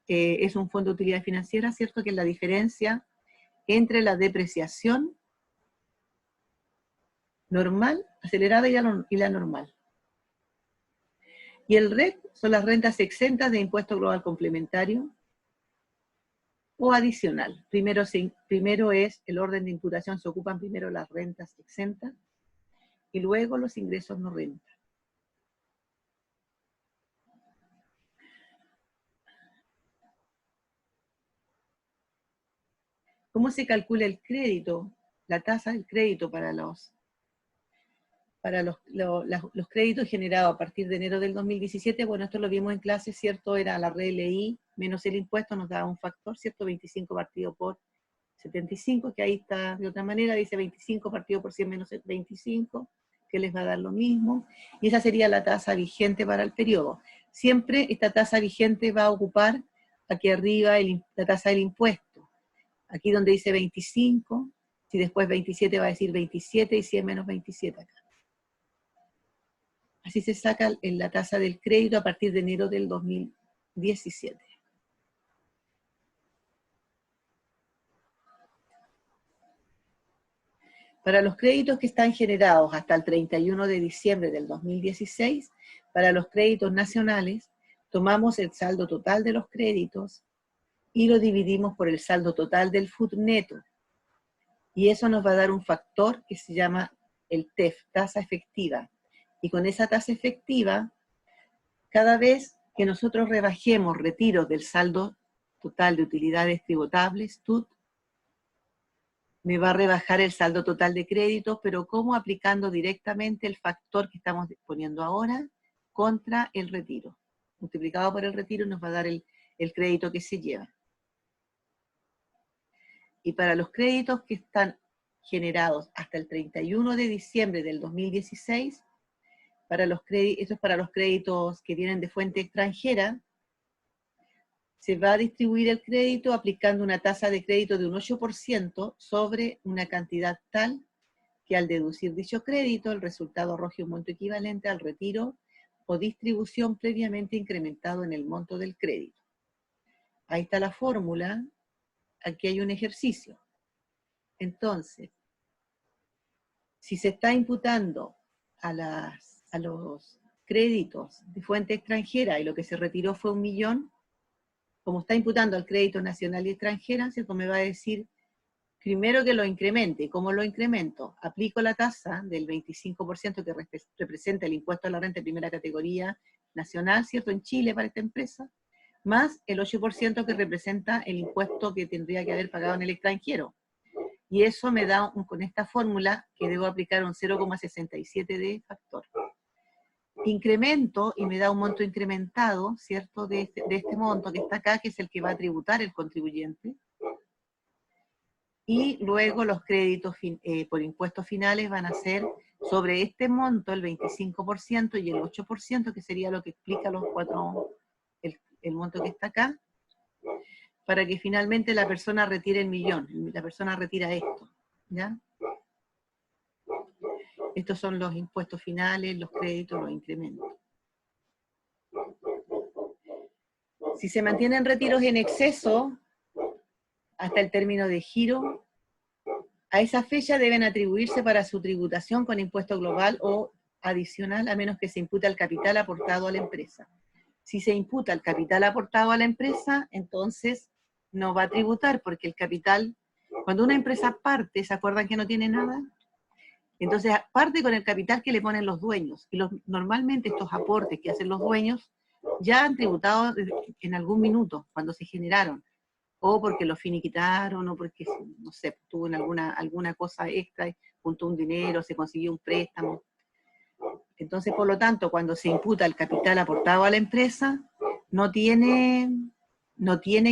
es un fondo de utilidad financiera, ¿cierto? Que es la diferencia entre la depreciación normal, acelerada y la normal. Y el REC son las rentas exentas de impuesto global complementario o adicional. Primero es el orden de imputación, se ocupan primero las rentas exentas y luego los ingresos no renta. ¿Cómo se calcula el crédito? La tasa del crédito para los créditos generados a partir de enero del 2017, bueno, esto lo vimos en clase, ¿cierto? Era la RLI menos el impuesto, nos daba un factor, ¿cierto? 25 partido por 75, que ahí está de otra manera, dice 25 partido por 100 menos 25, que les va a dar lo mismo, y esa sería la tasa vigente para el periodo. Siempre esta tasa vigente va a ocupar aquí arriba la tasa del impuesto. Aquí donde dice 25, si después 27 va a decir 27 y 100 menos 27 acá. Así se saca la tasa del crédito a partir de enero del 2017. Para los créditos que están generados hasta el 31 de diciembre del 2016, para los créditos nacionales, tomamos el saldo total de los créditos y lo dividimos por el saldo total del FUT neto. Y eso nos va a dar un factor que se llama el TEF, tasa efectiva. Y con esa tasa efectiva, cada vez que nosotros rebajemos retiros del saldo total de utilidades tributables, TUT, me va a rebajar el saldo total de créditos, pero ¿cómo? Aplicando directamente el factor que estamos poniendo ahora contra el retiro. Multiplicado por el retiro nos va a dar el crédito que se lleva. Y para los créditos que están generados hasta el 31 de diciembre del 2016, esto es para los créditos que vienen de fuente extranjera, se va a distribuir el crédito aplicando una tasa de crédito de un 8% sobre una cantidad tal que al deducir dicho crédito, el resultado arroje un monto equivalente al retiro o distribución previamente incrementado en el monto del crédito. Ahí está la fórmula, aquí hay un ejercicio. Entonces, si se está imputando a los créditos de fuente extranjera y lo que se retiró fue 1 millón, como está imputando al crédito nacional y extranjera, ¿cierto? Me va a decir primero que lo incremente. ¿Cómo lo incremento? Aplico la tasa del 25% que representa el impuesto a la renta de primera categoría nacional, ¿cierto? En Chile para esta empresa, más el 8% que representa el impuesto que tendría que haber pagado en el extranjero. Y eso me da, con esta fórmula, que debo aplicar un 0,67 de factor. Incremento y me da un monto incrementado, ¿cierto? De este monto que está acá, que es el que va a tributar el contribuyente. Y luego los créditos por impuestos finales van a ser sobre este monto el 25% y el 8%, que sería lo que explica los el monto que está acá, para que finalmente la persona retire el millón, la persona retira esto, ¿ya? Estos son los impuestos finales, los créditos, los incrementos. Si se mantienen retiros en exceso, hasta el término de giro, a esa fecha deben atribuirse para su tributación con impuesto global o adicional, a menos que se impute al capital aportado a la empresa. Si se imputa el capital aportado a la empresa, entonces no va a tributar, porque el capital, cuando una empresa parte, ¿se acuerdan que no tiene nada? Entonces parte con el capital que le ponen los dueños, y normalmente estos aportes que hacen los dueños ya han tributado en algún minuto, cuando se generaron, o porque los finiquitaron, o porque, no sé, tuvo en alguna cosa extra, juntó un dinero, se consiguió un préstamo. Entonces, por lo tanto, cuando se imputa el capital aportado a la empresa, no tiene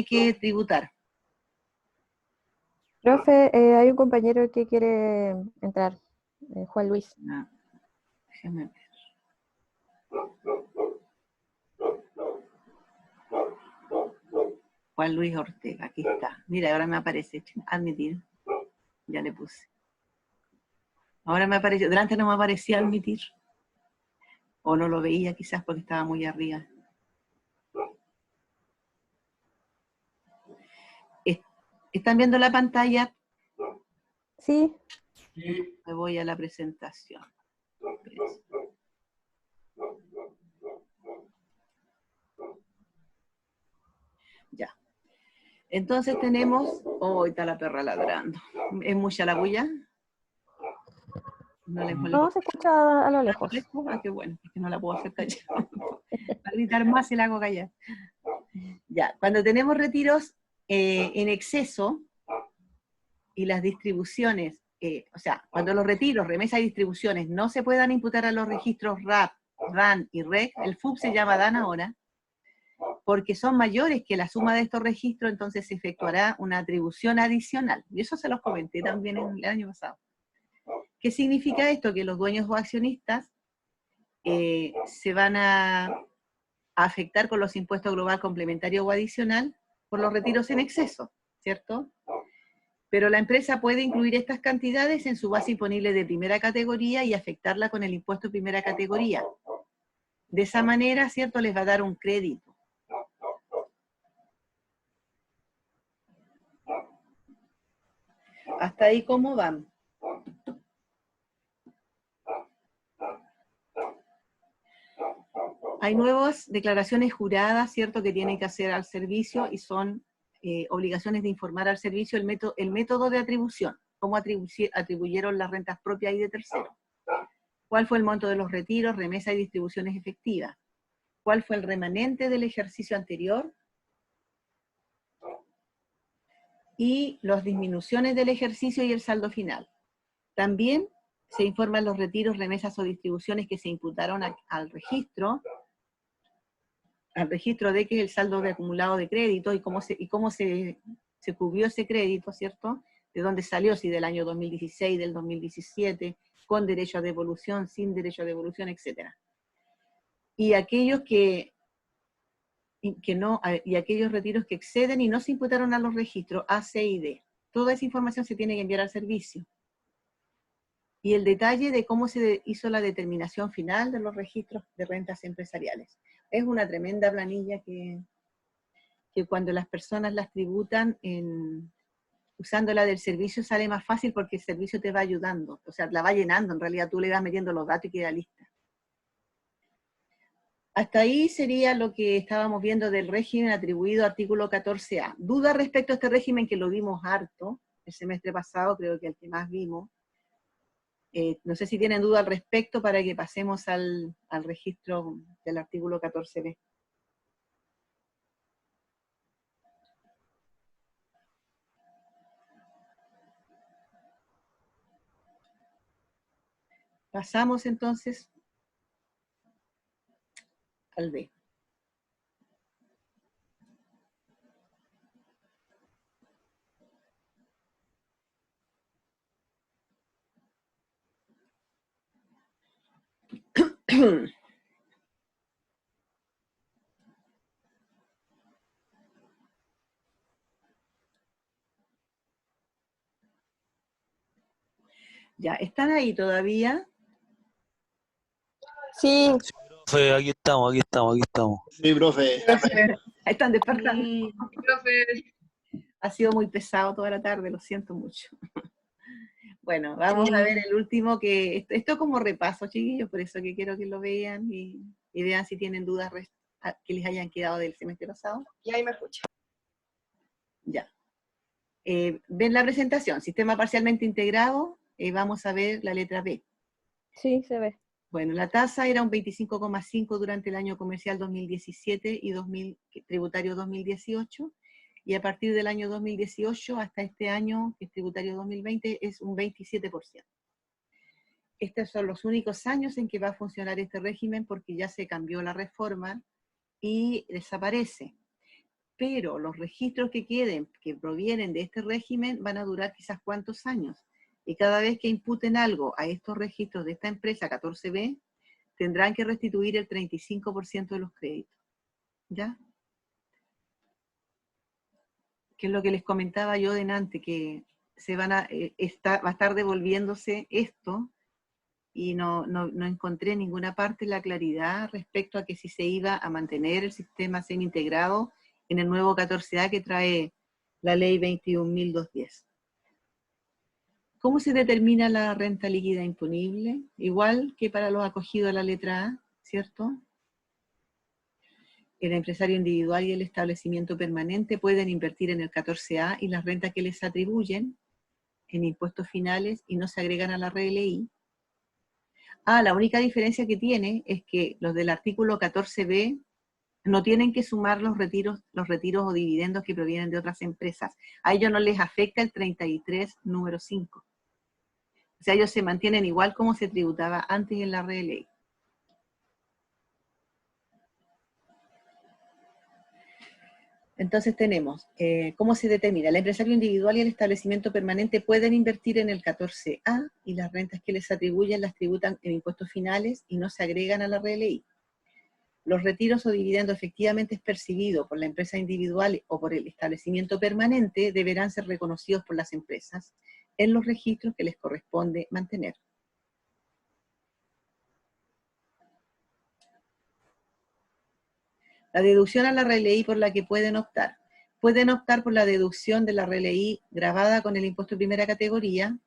que tributar. Profe, hay un compañero que quiere entrar, Juan Luis. No, déjame ver. Juan Luis Ortega, aquí está. Mira, ahora me aparece, admitir. Ya le puse. Ahora me apareció, delante no me aparecía admitir. O no lo veía quizás porque estaba muy arriba. ¿Están viendo la pantalla? Sí. Me voy a la presentación. Ya. Entonces tenemos... Oh, está la perra ladrando. ¿Es mucha la bulla? No les molesta. No, se escucha a lo lejos. Ah, qué bueno, es que no la puedo hacer callar. Para gritar más y la hago callar. Ya, cuando tenemos retiros en exceso y las distribuciones, o sea, cuando los retiros, remesas y distribuciones no se puedan imputar a los registros RAP, RAN y REC, el FUP se llama DAN ahora, porque son mayores que la suma de estos registros, entonces se efectuará una atribución adicional. Y eso se los comenté también el año pasado. ¿Qué significa esto? Que los dueños o accionistas se van a afectar con los impuestos global complementario o adicional por los retiros en exceso, ¿cierto? Pero la empresa puede incluir estas cantidades en su base imponible de primera categoría y afectarla con el impuesto de primera categoría. De esa manera, ¿cierto?, les va a dar un crédito. ¿Hasta ahí cómo van? Hay nuevas declaraciones juradas, ¿cierto?, que tienen que hacer al servicio y son obligaciones de informar al servicio el método de atribución, cómo atribuyeron las rentas propias y de terceros, cuál fue el monto de los retiros, remesas y distribuciones efectivas, cuál fue el remanente del ejercicio anterior y las disminuciones del ejercicio y el saldo final. También se informan los retiros, remesas o distribuciones que se imputaron al registro de que es el saldo de acumulado de crédito y cómo se cubrió ese crédito, ¿cierto? De dónde salió, si del año 2016, del 2017, con derecho a devolución, sin derecho a devolución, etc. Y aquellos y aquellos retiros que exceden y no se imputaron a los registros A, C y D. Toda esa información se tiene que enviar al servicio. Y el detalle de cómo se hizo la determinación final de los registros de rentas empresariales. Es una tremenda planilla que cuando las personas las tributan usando la del servicio sale más fácil porque el servicio te va ayudando, o sea, la va llenando, en realidad tú le vas metiendo los datos y queda lista. Hasta ahí sería lo que estábamos viendo del régimen atribuido artículo 14A. Duda respecto a este régimen que lo vimos harto el semestre pasado, creo que el que más vimos. No sé si tienen duda al respecto para que pasemos al registro del artículo 14B. Pasamos entonces al B. Ya, ¿están ahí todavía? Sí, Profe, aquí estamos, aquí estamos, aquí estamos. Sí, profe. Están despertando. Sí, profe. Ha sido muy pesado toda la tarde, lo siento mucho. Bueno, vamos a ver el último que... Esto como repaso, chiquillos, por eso que quiero que lo vean y vean si tienen dudas que les hayan quedado del semestre pasado. Y ahí me escucha. Ya. ¿Ven la presentación? Sistema parcialmente integrado. Vamos a ver la letra B. sí, se ve. Bueno, la tasa era un 25,5 durante el año comercial 2017 y tributario 2018, y a partir del año 2018 hasta este año, que es tributario 2020, es un 27%. Estos son los únicos años en que va a funcionar este régimen porque ya se cambió la reforma y desaparece. Pero los registros que queden, que provienen de este régimen, van a durar quizás cuántos años. Y cada vez que imputen algo a estos registros de esta empresa 14B, tendrán que restituir el 35% de los créditos. ¿Ya? Que es lo que les comentaba yo delante, que se van va a estar devolviéndose esto, y no encontré en ninguna parte la claridad respecto a que si se iba a mantener el sistema semi-integrado en el nuevo 14A que trae la ley 21.210. ¿Cómo se determina la renta líquida imponible? Igual que para los acogidos a la letra A, ¿cierto? El empresario individual y el establecimiento permanente pueden invertir en el 14A y las rentas que les atribuyen en impuestos finales y no se agregan a la RLI. La única diferencia que tiene es que los del artículo 14B no tienen que sumar los retiros o dividendos que provienen de otras empresas. A ellos no les afecta el 33 número 5. O sea, ellos se mantienen igual como se tributaba antes en la RLI. Entonces tenemos, ¿cómo se determina? El empresario individual y el establecimiento permanente pueden invertir en el 14A y las rentas que les atribuyen las tributan en impuestos finales y no se agregan a la RLI. Los retiros o dividendos efectivamente percibidos por la empresa individual o por el establecimiento permanente deberán ser reconocidos por las empresas en los registros que les corresponde mantener. La deducción a la RLI por la que pueden optar. Pueden optar por la deducción de la RLI grabada con el impuesto de primera categoría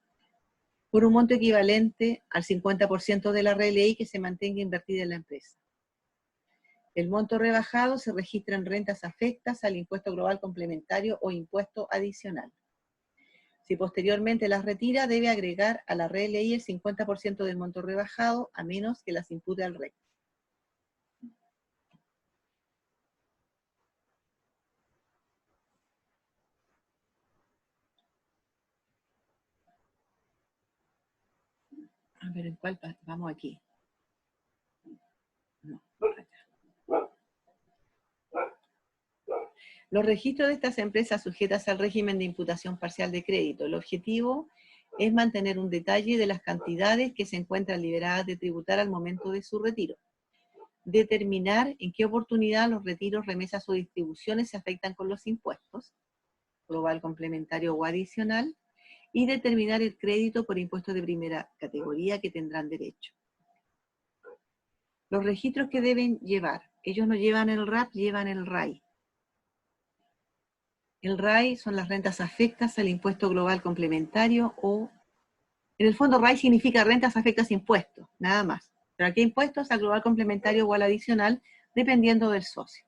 por un monto equivalente al 50% de la RLI que se mantenga invertida en la empresa. El monto rebajado se registra en rentas afectas al impuesto global complementario o impuesto adicional. Si posteriormente las retira, debe agregar a la RLI el 50% del monto rebajado, a menos que las impute al REC. A ver, ¿en cuál vamos aquí? No, por acá. Los registros de estas empresas sujetas al régimen de imputación parcial de crédito. El objetivo es mantener un detalle de las cantidades que se encuentran liberadas de tributar al momento de su retiro. Determinar en qué oportunidad los retiros, remesas o distribuciones se afectan con los impuestos, global, complementario o adicional, y determinar el crédito por impuestos de primera categoría que tendrán derecho. Los registros que deben llevar. Ellos no llevan el RAP, llevan el RAI. El RAI son las rentas afectas al impuesto global complementario o, en el fondo RAI significa rentas afectas a impuestos, nada más. Pero aquí impuestos al global complementario o al adicional, dependiendo del socio.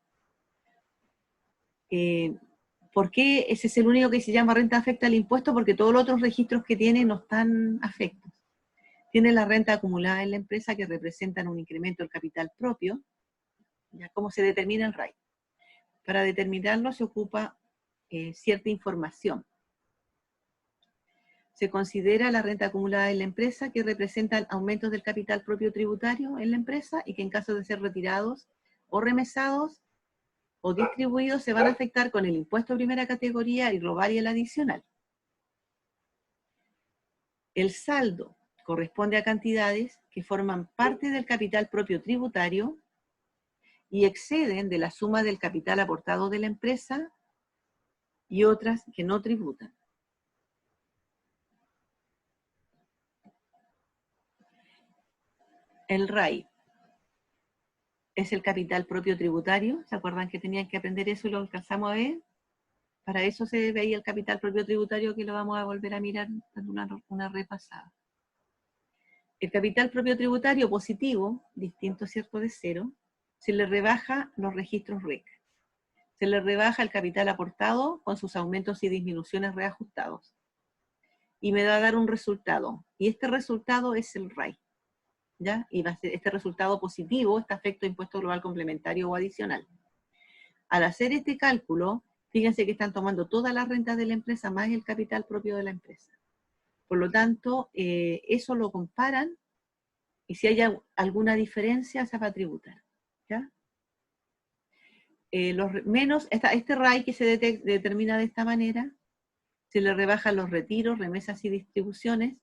¿Por qué ese es el único que se llama renta afecta al impuesto? Porque todos los otros registros que tiene no están afectos. Tiene la renta acumulada en la empresa que representan un incremento del capital propio. ¿Ya? ¿Cómo se determina el RAI? Para determinarlo se ocupa cierta información. Se considera la renta acumulada en la empresa que representan aumentos del capital propio tributario en la empresa y que en caso de ser retirados o remesados o distribuidos se van a afectar con el impuesto de primera categoría, el global y el adicional. El saldo corresponde a cantidades que forman parte del capital propio tributario y exceden de la suma del capital aportado de la empresa y otras que no tributan. El RAI es el capital propio tributario. ¿Se acuerdan que tenían que aprender eso y lo alcanzamos a ver? Para eso se veía el capital propio tributario, que lo vamos a volver a mirar dando una repasada. El capital propio tributario positivo, distinto, ¿cierto?, de cero, se le rebaja los registros REC. Se le rebaja el capital aportado con sus aumentos y disminuciones reajustados. Y me va a dar un resultado. Y este resultado es el RAI. ¿Ya? Y va a ser este resultado positivo, este afecto a impuesto global complementario o adicional. Al hacer este cálculo, fíjense que están tomando todas las rentas de la empresa más el capital propio de la empresa. Por lo tanto, eso lo comparan y si hay alguna diferencia se va a tributar. ¿Ya? Este RAI que se determina de esta manera, se le rebajan los retiros, remesas y distribuciones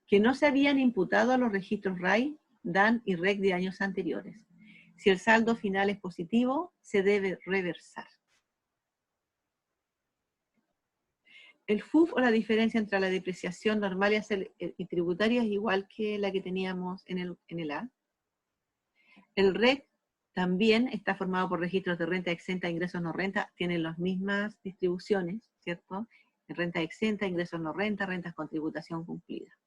que no se habían imputado a los registros RAI, DAN y REC de años anteriores. Si el saldo final es positivo, se debe reversar. El FUF, o la diferencia entre la depreciación normal y tributaria, es igual que la que teníamos en el A. El REC también está formado por registros de renta exenta, ingresos no renta, tienen las mismas distribuciones, ¿cierto? Renta exenta, ingresos no renta, rentas con tributación cumplida.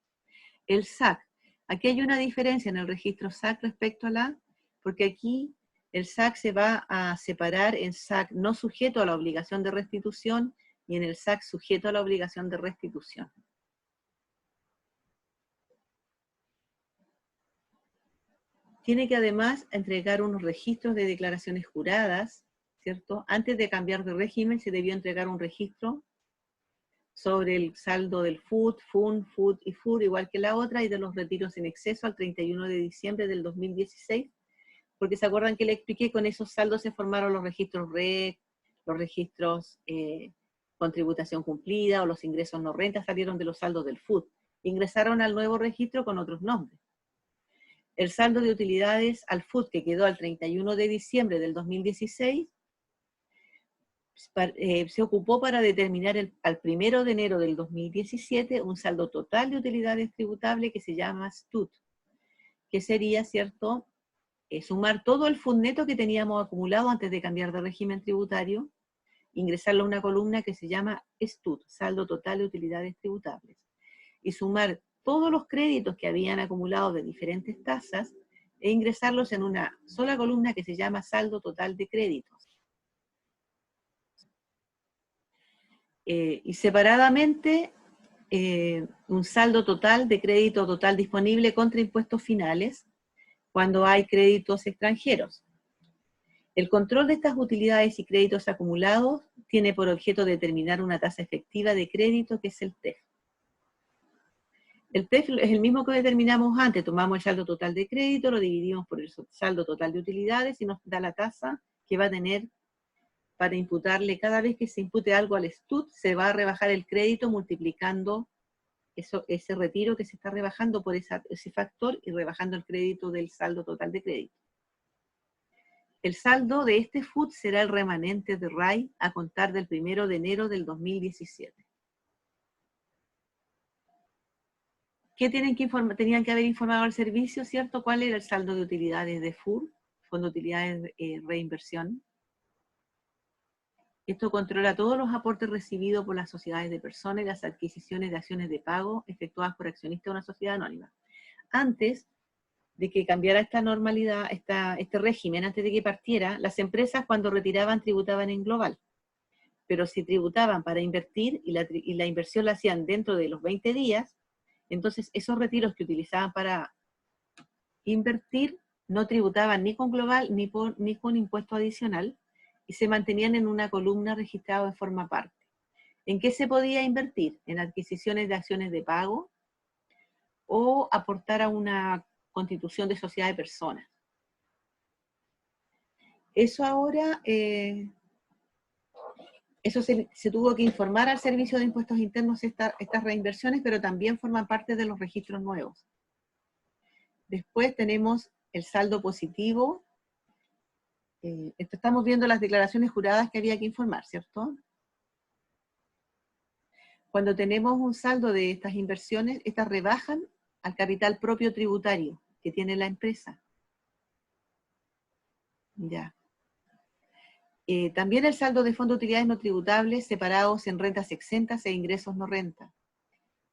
El SAC, aquí hay una diferencia en el registro SAC respecto a la, porque aquí el SAC se va a separar en SAC no sujeto a la obligación de restitución y en el SAC sujeto a la obligación de restitución. Tiene que además entregar unos registros de declaraciones juradas, ¿cierto? Antes de cambiar de régimen se debió entregar un registro sobre el saldo del FUT, FUN, FUT y FUR, igual que la otra, y de los retiros en exceso al 31 de diciembre del 2016, porque se acuerdan que le expliqué, con esos saldos se formaron los registros REC, los registros con tributación cumplida, o los ingresos no renta salieron de los saldos del FUT, ingresaron al nuevo registro con otros nombres. El saldo de utilidades al FUT, que quedó al 31 de diciembre del 2016, se ocupó para determinar al 1 de enero del 2017 un saldo total de utilidades tributables que se llama STUT, que sería, ¿cierto?, sumar todo el FUT neto que teníamos acumulado antes de cambiar de régimen tributario, ingresarlo a una columna que se llama STUT, saldo total de utilidades tributables, y sumar todos los créditos que habían acumulado de diferentes tasas e ingresarlos en una sola columna que se llama saldo total de créditos. Y separadamente un saldo total de crédito total disponible contra impuestos finales cuando hay créditos extranjeros. El control de estas utilidades y créditos acumulados tiene por objeto determinar una tasa efectiva de crédito, que es el TEF. El TEF es el mismo que determinamos antes, tomamos el saldo total de crédito, lo dividimos por el saldo total de utilidades y nos da la tasa que va a tener para imputarle. Cada vez que se impute algo al STUT, se va a rebajar el crédito multiplicando ese retiro que se está rebajando por ese factor y rebajando el crédito del saldo total de crédito. El saldo de este FUT será el remanente de RAI a contar del 1 de enero del 2017. ¿Qué tenían que haber informado al servicio, cierto? ¿Cuál era el saldo de utilidades de FUR, Fondo de Utilidades de Reinversión? Esto controla todos los aportes recibidos por las sociedades de personas y las adquisiciones de acciones de pago efectuadas por accionistas de una sociedad anónima. Antes de que cambiara esta normalidad, este régimen, antes de que partiera, las empresas cuando retiraban tributaban en global. Pero si tributaban para invertir y la inversión la hacían dentro de los 20 días, entonces esos retiros que utilizaban para invertir no tributaban ni con global ni con impuesto adicional y se mantenían en una columna registrada de forma aparte. ¿En qué se podía invertir? En adquisiciones de acciones de pago o aportar a una constitución de sociedad de personas. Eso ahora, eso se tuvo que informar al Servicio de Impuestos Internos estas reinversiones, pero también forman parte de los registros nuevos. Después tenemos el saldo positivo. Estamos viendo las declaraciones juradas que había que informar, ¿cierto? Cuando tenemos un saldo de estas inversiones, estas rebajan al capital propio tributario que tiene la empresa. Ya. También el saldo de fondo de utilidades no tributables separados en rentas exentas e ingresos no renta.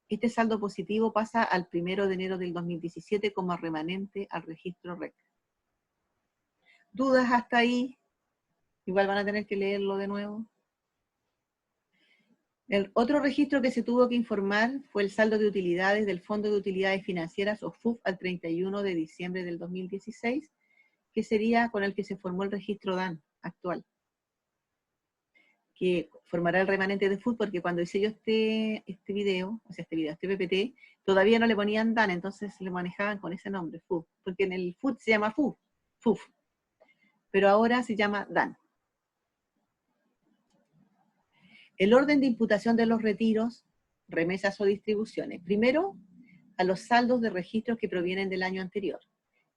Este saldo positivo pasa al 1 de enero del 2017 como remanente al registro REC. ¿Dudas hasta ahí? Igual van a tener que leerlo de nuevo. El otro registro que se tuvo que informar fue el saldo de utilidades del Fondo de Utilidades Financieras o FUF al 31 de diciembre del 2016, que sería con el que se formó el registro DAN actual, que formará el remanente de FUF, porque cuando hice yo este PPT, todavía no le ponían DAN, entonces le manejaban con ese nombre, FUF, porque en el FUF se llama FUF, pero ahora se llama DAN. El orden de imputación de los retiros, remesas o distribuciones. Primero, a los saldos de registros que provienen del año anterior.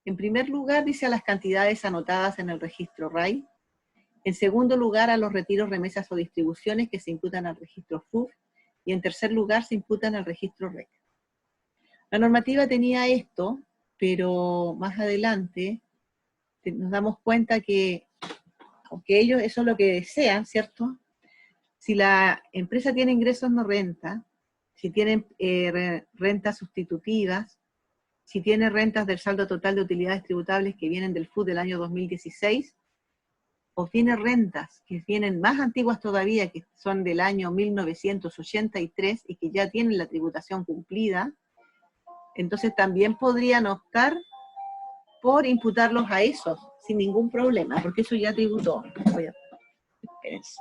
En primer lugar, dice a las cantidades anotadas en el registro RAI. En segundo lugar, a los retiros, remesas o distribuciones que se imputan al registro FUF. Y en tercer lugar, se imputan al registro REC. La normativa tenía esto, pero más adelante nos damos cuenta que, aunque ellos eso es lo que desean, ¿cierto? Si la empresa tiene ingresos no renta, si tienen rentas sustitutivas, si tiene rentas del saldo total de utilidades tributables que vienen del FUT del año 2016, o tiene rentas que vienen más antiguas todavía, que son del año 1983 y que ya tienen la tributación cumplida, entonces también podrían optar por imputarlos a esos, sin ningún problema, porque eso ya tributó. Espérense.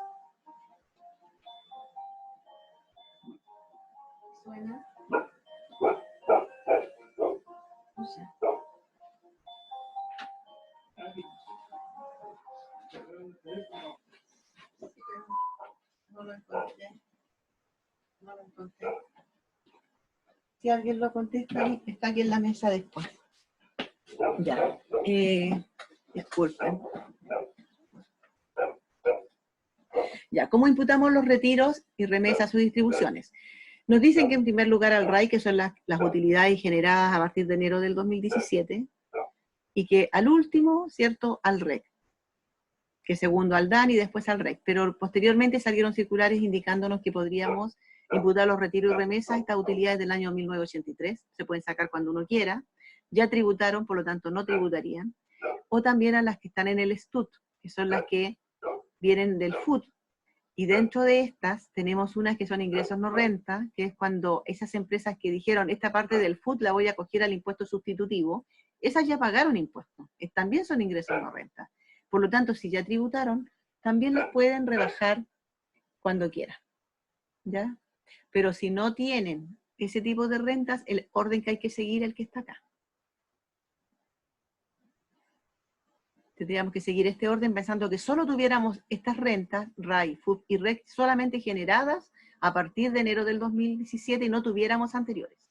¿Suena? No sé. No lo encontré. No lo encontré. Si alguien lo contesta, está aquí en la mesa después. Ya. Disculpen. Ya, ¿cómo imputamos los retiros y remesas o distribuciones? Nos dicen que en primer lugar al RAI, que son las utilidades generadas a partir de enero del 2017, y que al último, ¿cierto?, al REC, que segundo al DAN y después al REC, pero posteriormente salieron circulares indicándonos que podríamos imputar los retiros y remesas, estas utilidades del año 1983, se pueden sacar cuando uno quiera, ya tributaron, por lo tanto no tributarían, o también a las que están en el STUT, que son las que vienen del FUT, y dentro de estas tenemos unas que son ingresos no renta, que es cuando esas empresas que dijeron, esta parte del FUT la voy a coger al impuesto sustitutivo, esas ya pagaron impuestos, también son ingresos no renta. Por lo tanto, si ya tributaron, también los pueden rebajar cuando quieran, ¿ya? Pero si no tienen ese tipo de rentas, el orden que hay que seguir es el que está acá. Tendríamos que seguir este orden pensando que solo tuviéramos estas rentas, RAI, FUF y REC, solamente generadas a partir de enero del 2017 y no tuviéramos anteriores.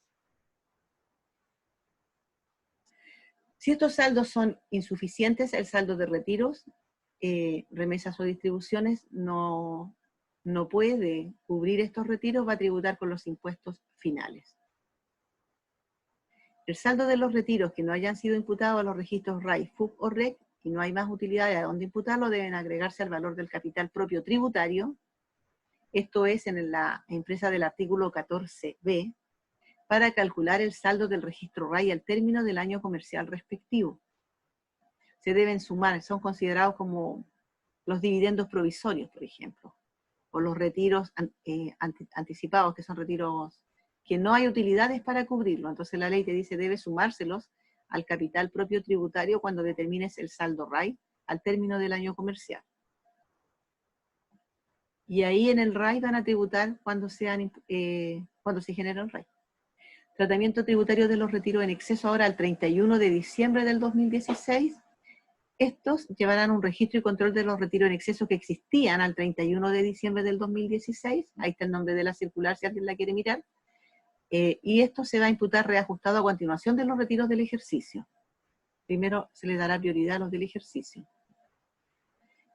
Si estos saldos son insuficientes, el saldo de retiros, remesas o distribuciones no puede cubrir estos retiros, va a tributar con los impuestos finales. El saldo de los retiros que no hayan sido imputados a los registros RAI, FUF o REC y no hay más utilidades a dónde imputarlo, deben agregarse al valor del capital propio tributario. Esto es en la empresa del artículo 14b, para calcular el saldo del registro RAI al término del año comercial respectivo. Se deben sumar, son considerados como los dividendos provisorios, por ejemplo, o los retiros anticipados, que son retiros que no hay utilidades para cubrirlo. Entonces la ley te dice, debe sumárselos al capital propio tributario cuando determines el saldo RAI al término del año comercial. Y ahí en el RAI van a tributar cuando se genera el RAI. Tratamiento tributario de los retiros en exceso ahora al 31 de diciembre del 2016. Estos llevarán un registro y control de los retiros en exceso que existían al 31 de diciembre del 2016. Ahí está el nombre de la circular si alguien la quiere mirar. Y esto se va a imputar reajustado a continuación de los retiros del ejercicio. Primero se le dará prioridad a los del ejercicio.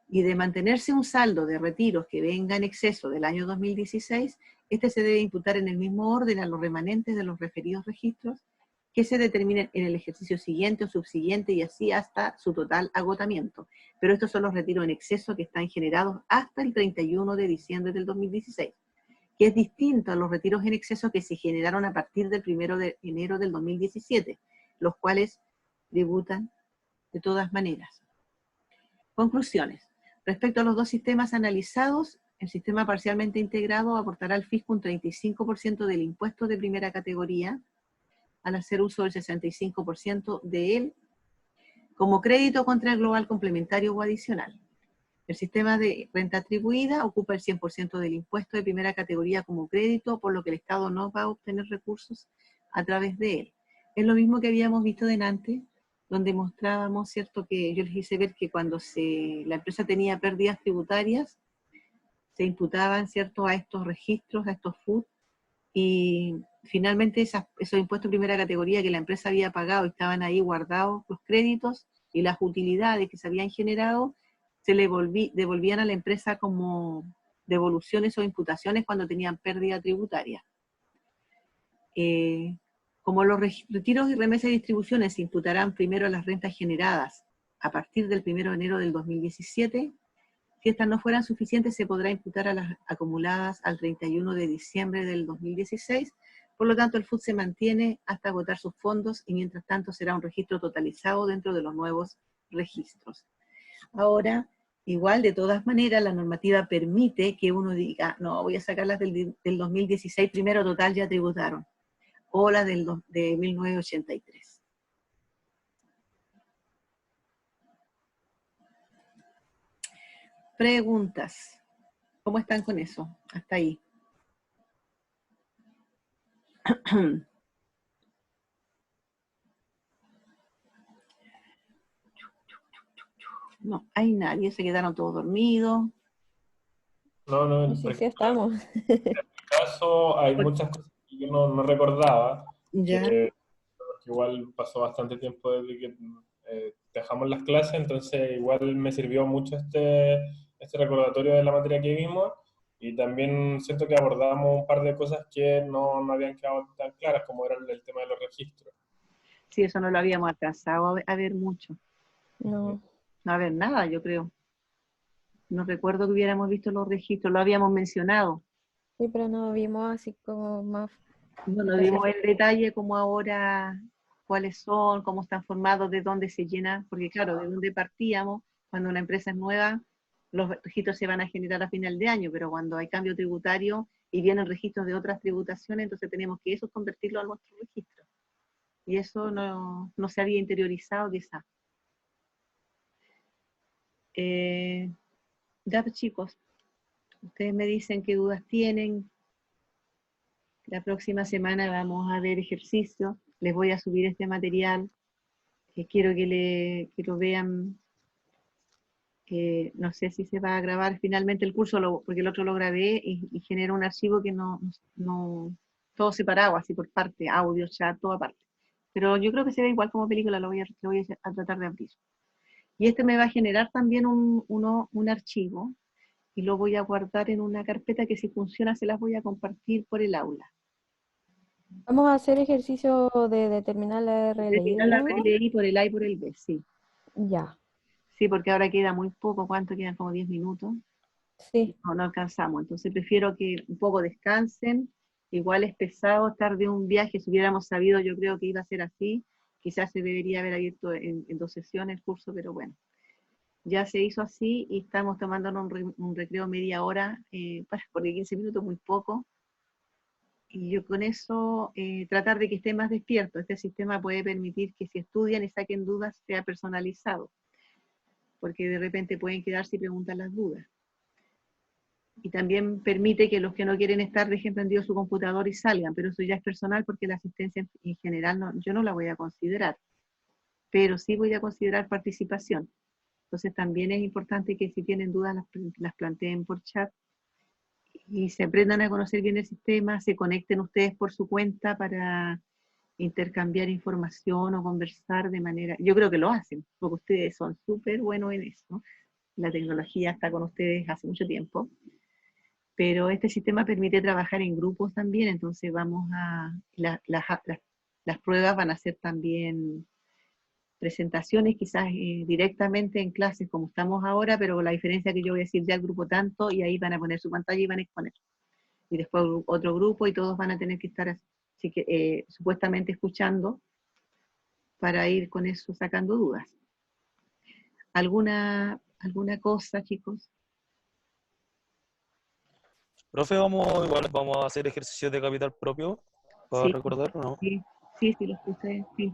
Y de mantenerse un saldo de retiros que venga en exceso del año 2016, este se debe imputar en el mismo orden a los remanentes de los referidos registros que se determinen en el ejercicio siguiente o subsiguiente y así hasta su total agotamiento. Pero estos son los retiros en exceso que están generados hasta el 31 de diciembre del 2016, que es distinto a los retiros en exceso que se generaron a partir del 1 de enero del 2017, los cuales tributan de todas maneras. Conclusiones. Respecto a los dos sistemas analizados, el sistema parcialmente integrado aportará al fisco un 35% del impuesto de primera categoría, al hacer uso del 65% de él, como crédito contra el global complementario o adicional. El sistema de renta atribuida ocupa el 100% del impuesto de primera categoría como crédito, por lo que el Estado no va a obtener recursos a través de él. Es lo mismo que habíamos visto delante, donde mostrábamos, ¿cierto?, que yo les hice ver que cuando la empresa tenía pérdidas tributarias, se imputaban, ¿cierto?, a estos registros, a estos FUT, y finalmente esos impuestos de primera categoría que la empresa había pagado, estaban ahí guardados los créditos y las utilidades que se habían generado, se le devolvían a la empresa como devoluciones o imputaciones cuando tenían pérdida tributaria. Como los retiros y remesas y distribuciones se imputarán primero a las rentas generadas a partir del 1 de enero del 2017, si estas no fueran suficientes se podrá imputar a las acumuladas al 31 de diciembre del 2016, por lo tanto el FUT se mantiene hasta agotar sus fondos y mientras tanto será un registro totalizado dentro de los nuevos registros. Ahora, igual de todas maneras la normativa permite que uno diga, no, voy a sacarlas del 2016 primero, total ya tributaron, o las de 1983. Preguntas. ¿Cómo están con eso? Hasta ahí. No, hay nadie, se quedaron todos dormidos. No, Sí, por sí, ejemplo, estamos. en mi caso hay muchas cosas que yo no recordaba, Ya. que igual pasó bastante tiempo desde que dejamos las clases, entonces igual me sirvió mucho este recordatorio de la materia que vimos, y también siento que abordamos un par de cosas que no habían quedado tan claras, como era el tema de los registros. Sí, eso no lo habíamos alcanzado a ver mucho. No, No a ver nada, yo creo. No recuerdo que hubiéramos visto los registros, lo habíamos mencionado. sí, pero no vimos así como más No vimos en detalle como ahora cuáles son, cómo están formados, de dónde se llenan, porque claro, de dónde partíamos, cuando una empresa es nueva, los registros se van a generar a final de año, pero cuando hay cambio tributario y vienen registros de otras tributaciones, entonces tenemos que eso convertirlo a nuestro registro. Y eso no se había interiorizado quizá. Ya pues, chicos, ustedes me dicen qué dudas tienen. La próxima semana vamos a ver ejercicios. Les voy a subir este material. Quiero que lo vean. No sé si se va a grabar finalmente el curso, porque el otro lo grabé y genera un archivo que no todo separado, así por parte, audio, chat, todo aparte. Pero yo creo que se ve igual como película, lo voy a tratar de abrir. Y este me va a generar también un archivo y lo voy a guardar en una carpeta que si funciona se las voy a compartir por el aula. vamos a hacer ejercicio de determinar la RLI, Terminar la digamos. RLI por el A y por el B, sí. Ya. Sí, porque ahora queda muy poco, ¿cuánto quedan? Como 10 minutos. Sí. No alcanzamos, entonces prefiero que un poco descansen. Igual es pesado estar de un viaje, si hubiéramos sabido, yo creo que iba a ser así, quizás se debería haber abierto en 2 sesiones el curso, pero bueno, ya se hizo así y estamos tomándonos un recreo media hora, porque 15 minutos es muy poco, y yo con eso tratar de que estén más despiertos. Este sistema puede permitir que si estudian y saquen dudas sea personalizado, porque de repente pueden quedarse y preguntar las dudas. Y también permite que los que no quieren estar dejen prendido su computador y salgan, pero eso ya es personal porque la asistencia en general yo no la voy a considerar, pero sí voy a considerar participación. Entonces también es importante que si tienen dudas las planteen por chat y se aprendan a conocer bien el sistema, se conecten ustedes por su cuenta para intercambiar información o conversar de manera, yo creo que lo hacen, porque ustedes son súper buenos en eso, la tecnología está con ustedes hace mucho tiempo, pero este sistema permite trabajar en grupos también, entonces las pruebas van a ser también presentaciones quizás directamente en clases como estamos ahora, pero con la diferencia que yo voy a decir ya al grupo tanto y ahí van a poner su pantalla y van a exponer. Y después otro grupo y todos van a tener que estar así que, supuestamente escuchando para ir con eso sacando dudas. ¿Alguna cosa, chicos? Profe, igual vamos a hacer ejercicios de capital propio para Sí, recordar, ¿o no? sí, los puse, sí.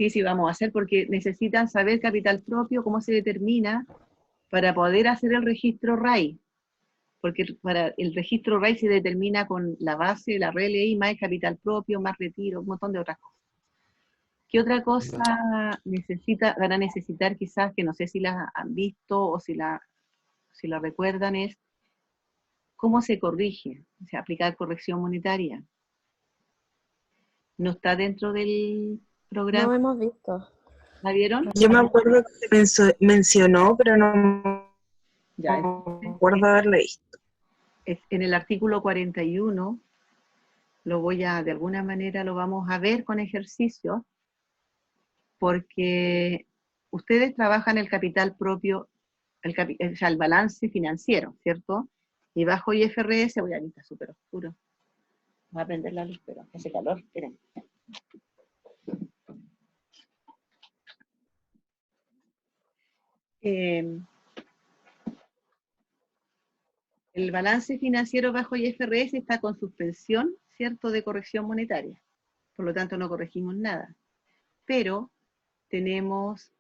Sí, vamos a hacer porque necesitan saber capital propio, cómo se determina para poder hacer el registro RAI. Porque para el registro RAI se determina con la base, la RLI, más el capital propio, más retiro, un montón de otras cosas. ¿Qué otra cosa van a necesitar quizás, que no sé si la han visto o si la recuerdan, es cómo se corrige? O sea, aplicar corrección monetaria. ¿No está dentro del programa? No hemos visto. ¿La vieron? Yo me acuerdo que se mencionó, pero no Ya, me acuerdo haberlo visto. en el artículo 41, de alguna manera lo vamos a ver con ejercicios, porque ustedes trabajan el capital propio, o sea, el balance financiero, ¿cierto? Y bajo IFRS, voy a está súper oscuro. Voy a prender la luz, pero hace calor, esperen. El balance financiero bajo IFRS está con suspensión, ¿cierto?, de corrección monetaria. Por lo tanto, no corregimos nada. Pero tenemos,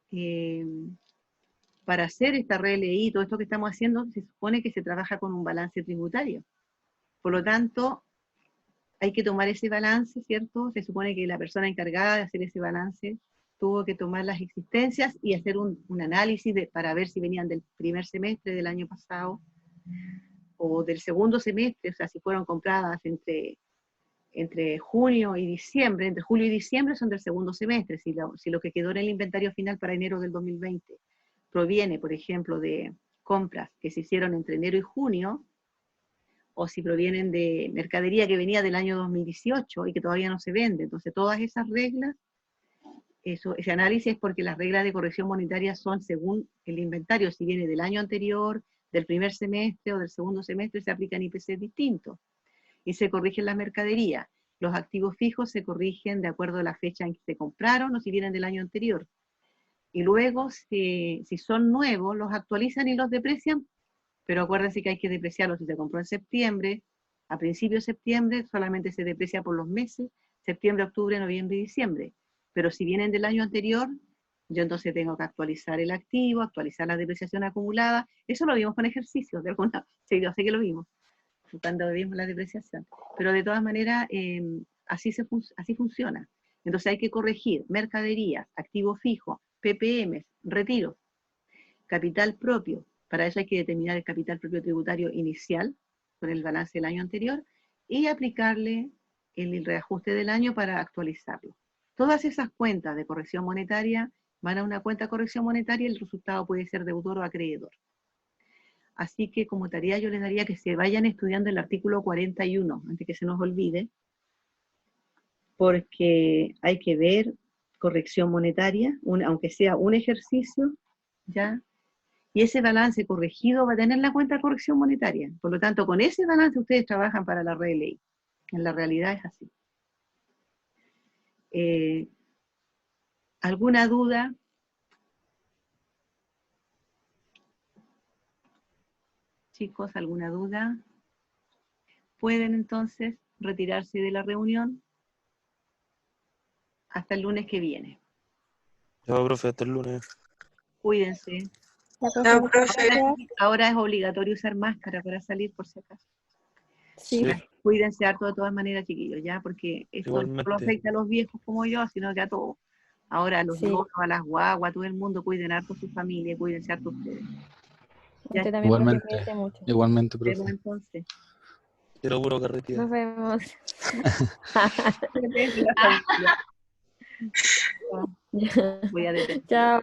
para hacer esta RLI, todo esto que estamos haciendo, se supone que se trabaja con un balance tributario. Por lo tanto, hay que tomar ese balance, ¿cierto? Se supone que la persona encargada de hacer ese balance tuvo que tomar las existencias y hacer un análisis para ver si venían del primer semestre del año pasado o del segundo semestre, o sea, si fueron compradas entre junio y diciembre, entre julio y diciembre son del segundo semestre, si lo que quedó en el inventario final para enero del 2020 proviene, por ejemplo, de compras que se hicieron entre enero y junio, o si provienen de mercadería que venía del año 2018 y que todavía no se vende. Entonces, todas esas reglas, ese análisis es porque las reglas de corrección monetaria son según el inventario, si viene del año anterior, del primer semestre o del segundo semestre, se aplican IPC distintos y se corrigen las mercaderías. Los activos fijos se corrigen de acuerdo a la fecha en que se compraron o si vienen del año anterior. Y luego, si son nuevos, los actualizan y los deprecian, pero acuérdense que hay que depreciarlos si se compró en septiembre, a principios de septiembre solamente se deprecia por los meses, septiembre, octubre, noviembre y diciembre. Pero si vienen del año anterior, yo entonces tengo que actualizar el activo, actualizar la depreciación acumulada. Eso lo vimos con ejercicios, de alguna, sí, yo sé que lo vimos, cuando vimos la depreciación. Pero de todas maneras, así funciona. Entonces hay que corregir mercaderías, activo fijo, PPMs, retiros, capital propio. Para eso hay que determinar el capital propio tributario inicial con el balance del año anterior y aplicarle el reajuste del año para actualizarlo. Todas esas cuentas de corrección monetaria van a una cuenta de corrección monetaria y el resultado puede ser deudor o acreedor. Así que como tarea yo les daría que se vayan estudiando el artículo 41, antes que se nos olvide, porque hay que ver corrección monetaria, aunque sea un ejercicio, ¿ya? y ese balance corregido va a tener la cuenta de corrección monetaria. Por lo tanto, con ese balance ustedes trabajan para la red de ley. En la realidad es así. ¿Alguna duda? Chicos, ¿alguna duda? ¿Pueden entonces retirarse de la reunión? Hasta el lunes que viene. Ya, profe, hasta el lunes. Cuídense. Ya, Chao, profe, profe. Ahora es obligatorio usar máscara para salir, por si acaso. sí, Sí, Cuídense harto de todas maneras, chiquillos, ¿ya? Porque esto no igualmente. solo afecta a los viejos como yo, sino que a todos. Ahora a los Sí. niños, a las guaguas, a todo el mundo, cuiden harto a su familia, cuídense harto ustedes. Ya, usted también, profe, Igualmente, cuídese mucho. igualmente, nos vemos profe. entonces. Quiero puro carretilla. Nos vemos. Voy a detener. Chao.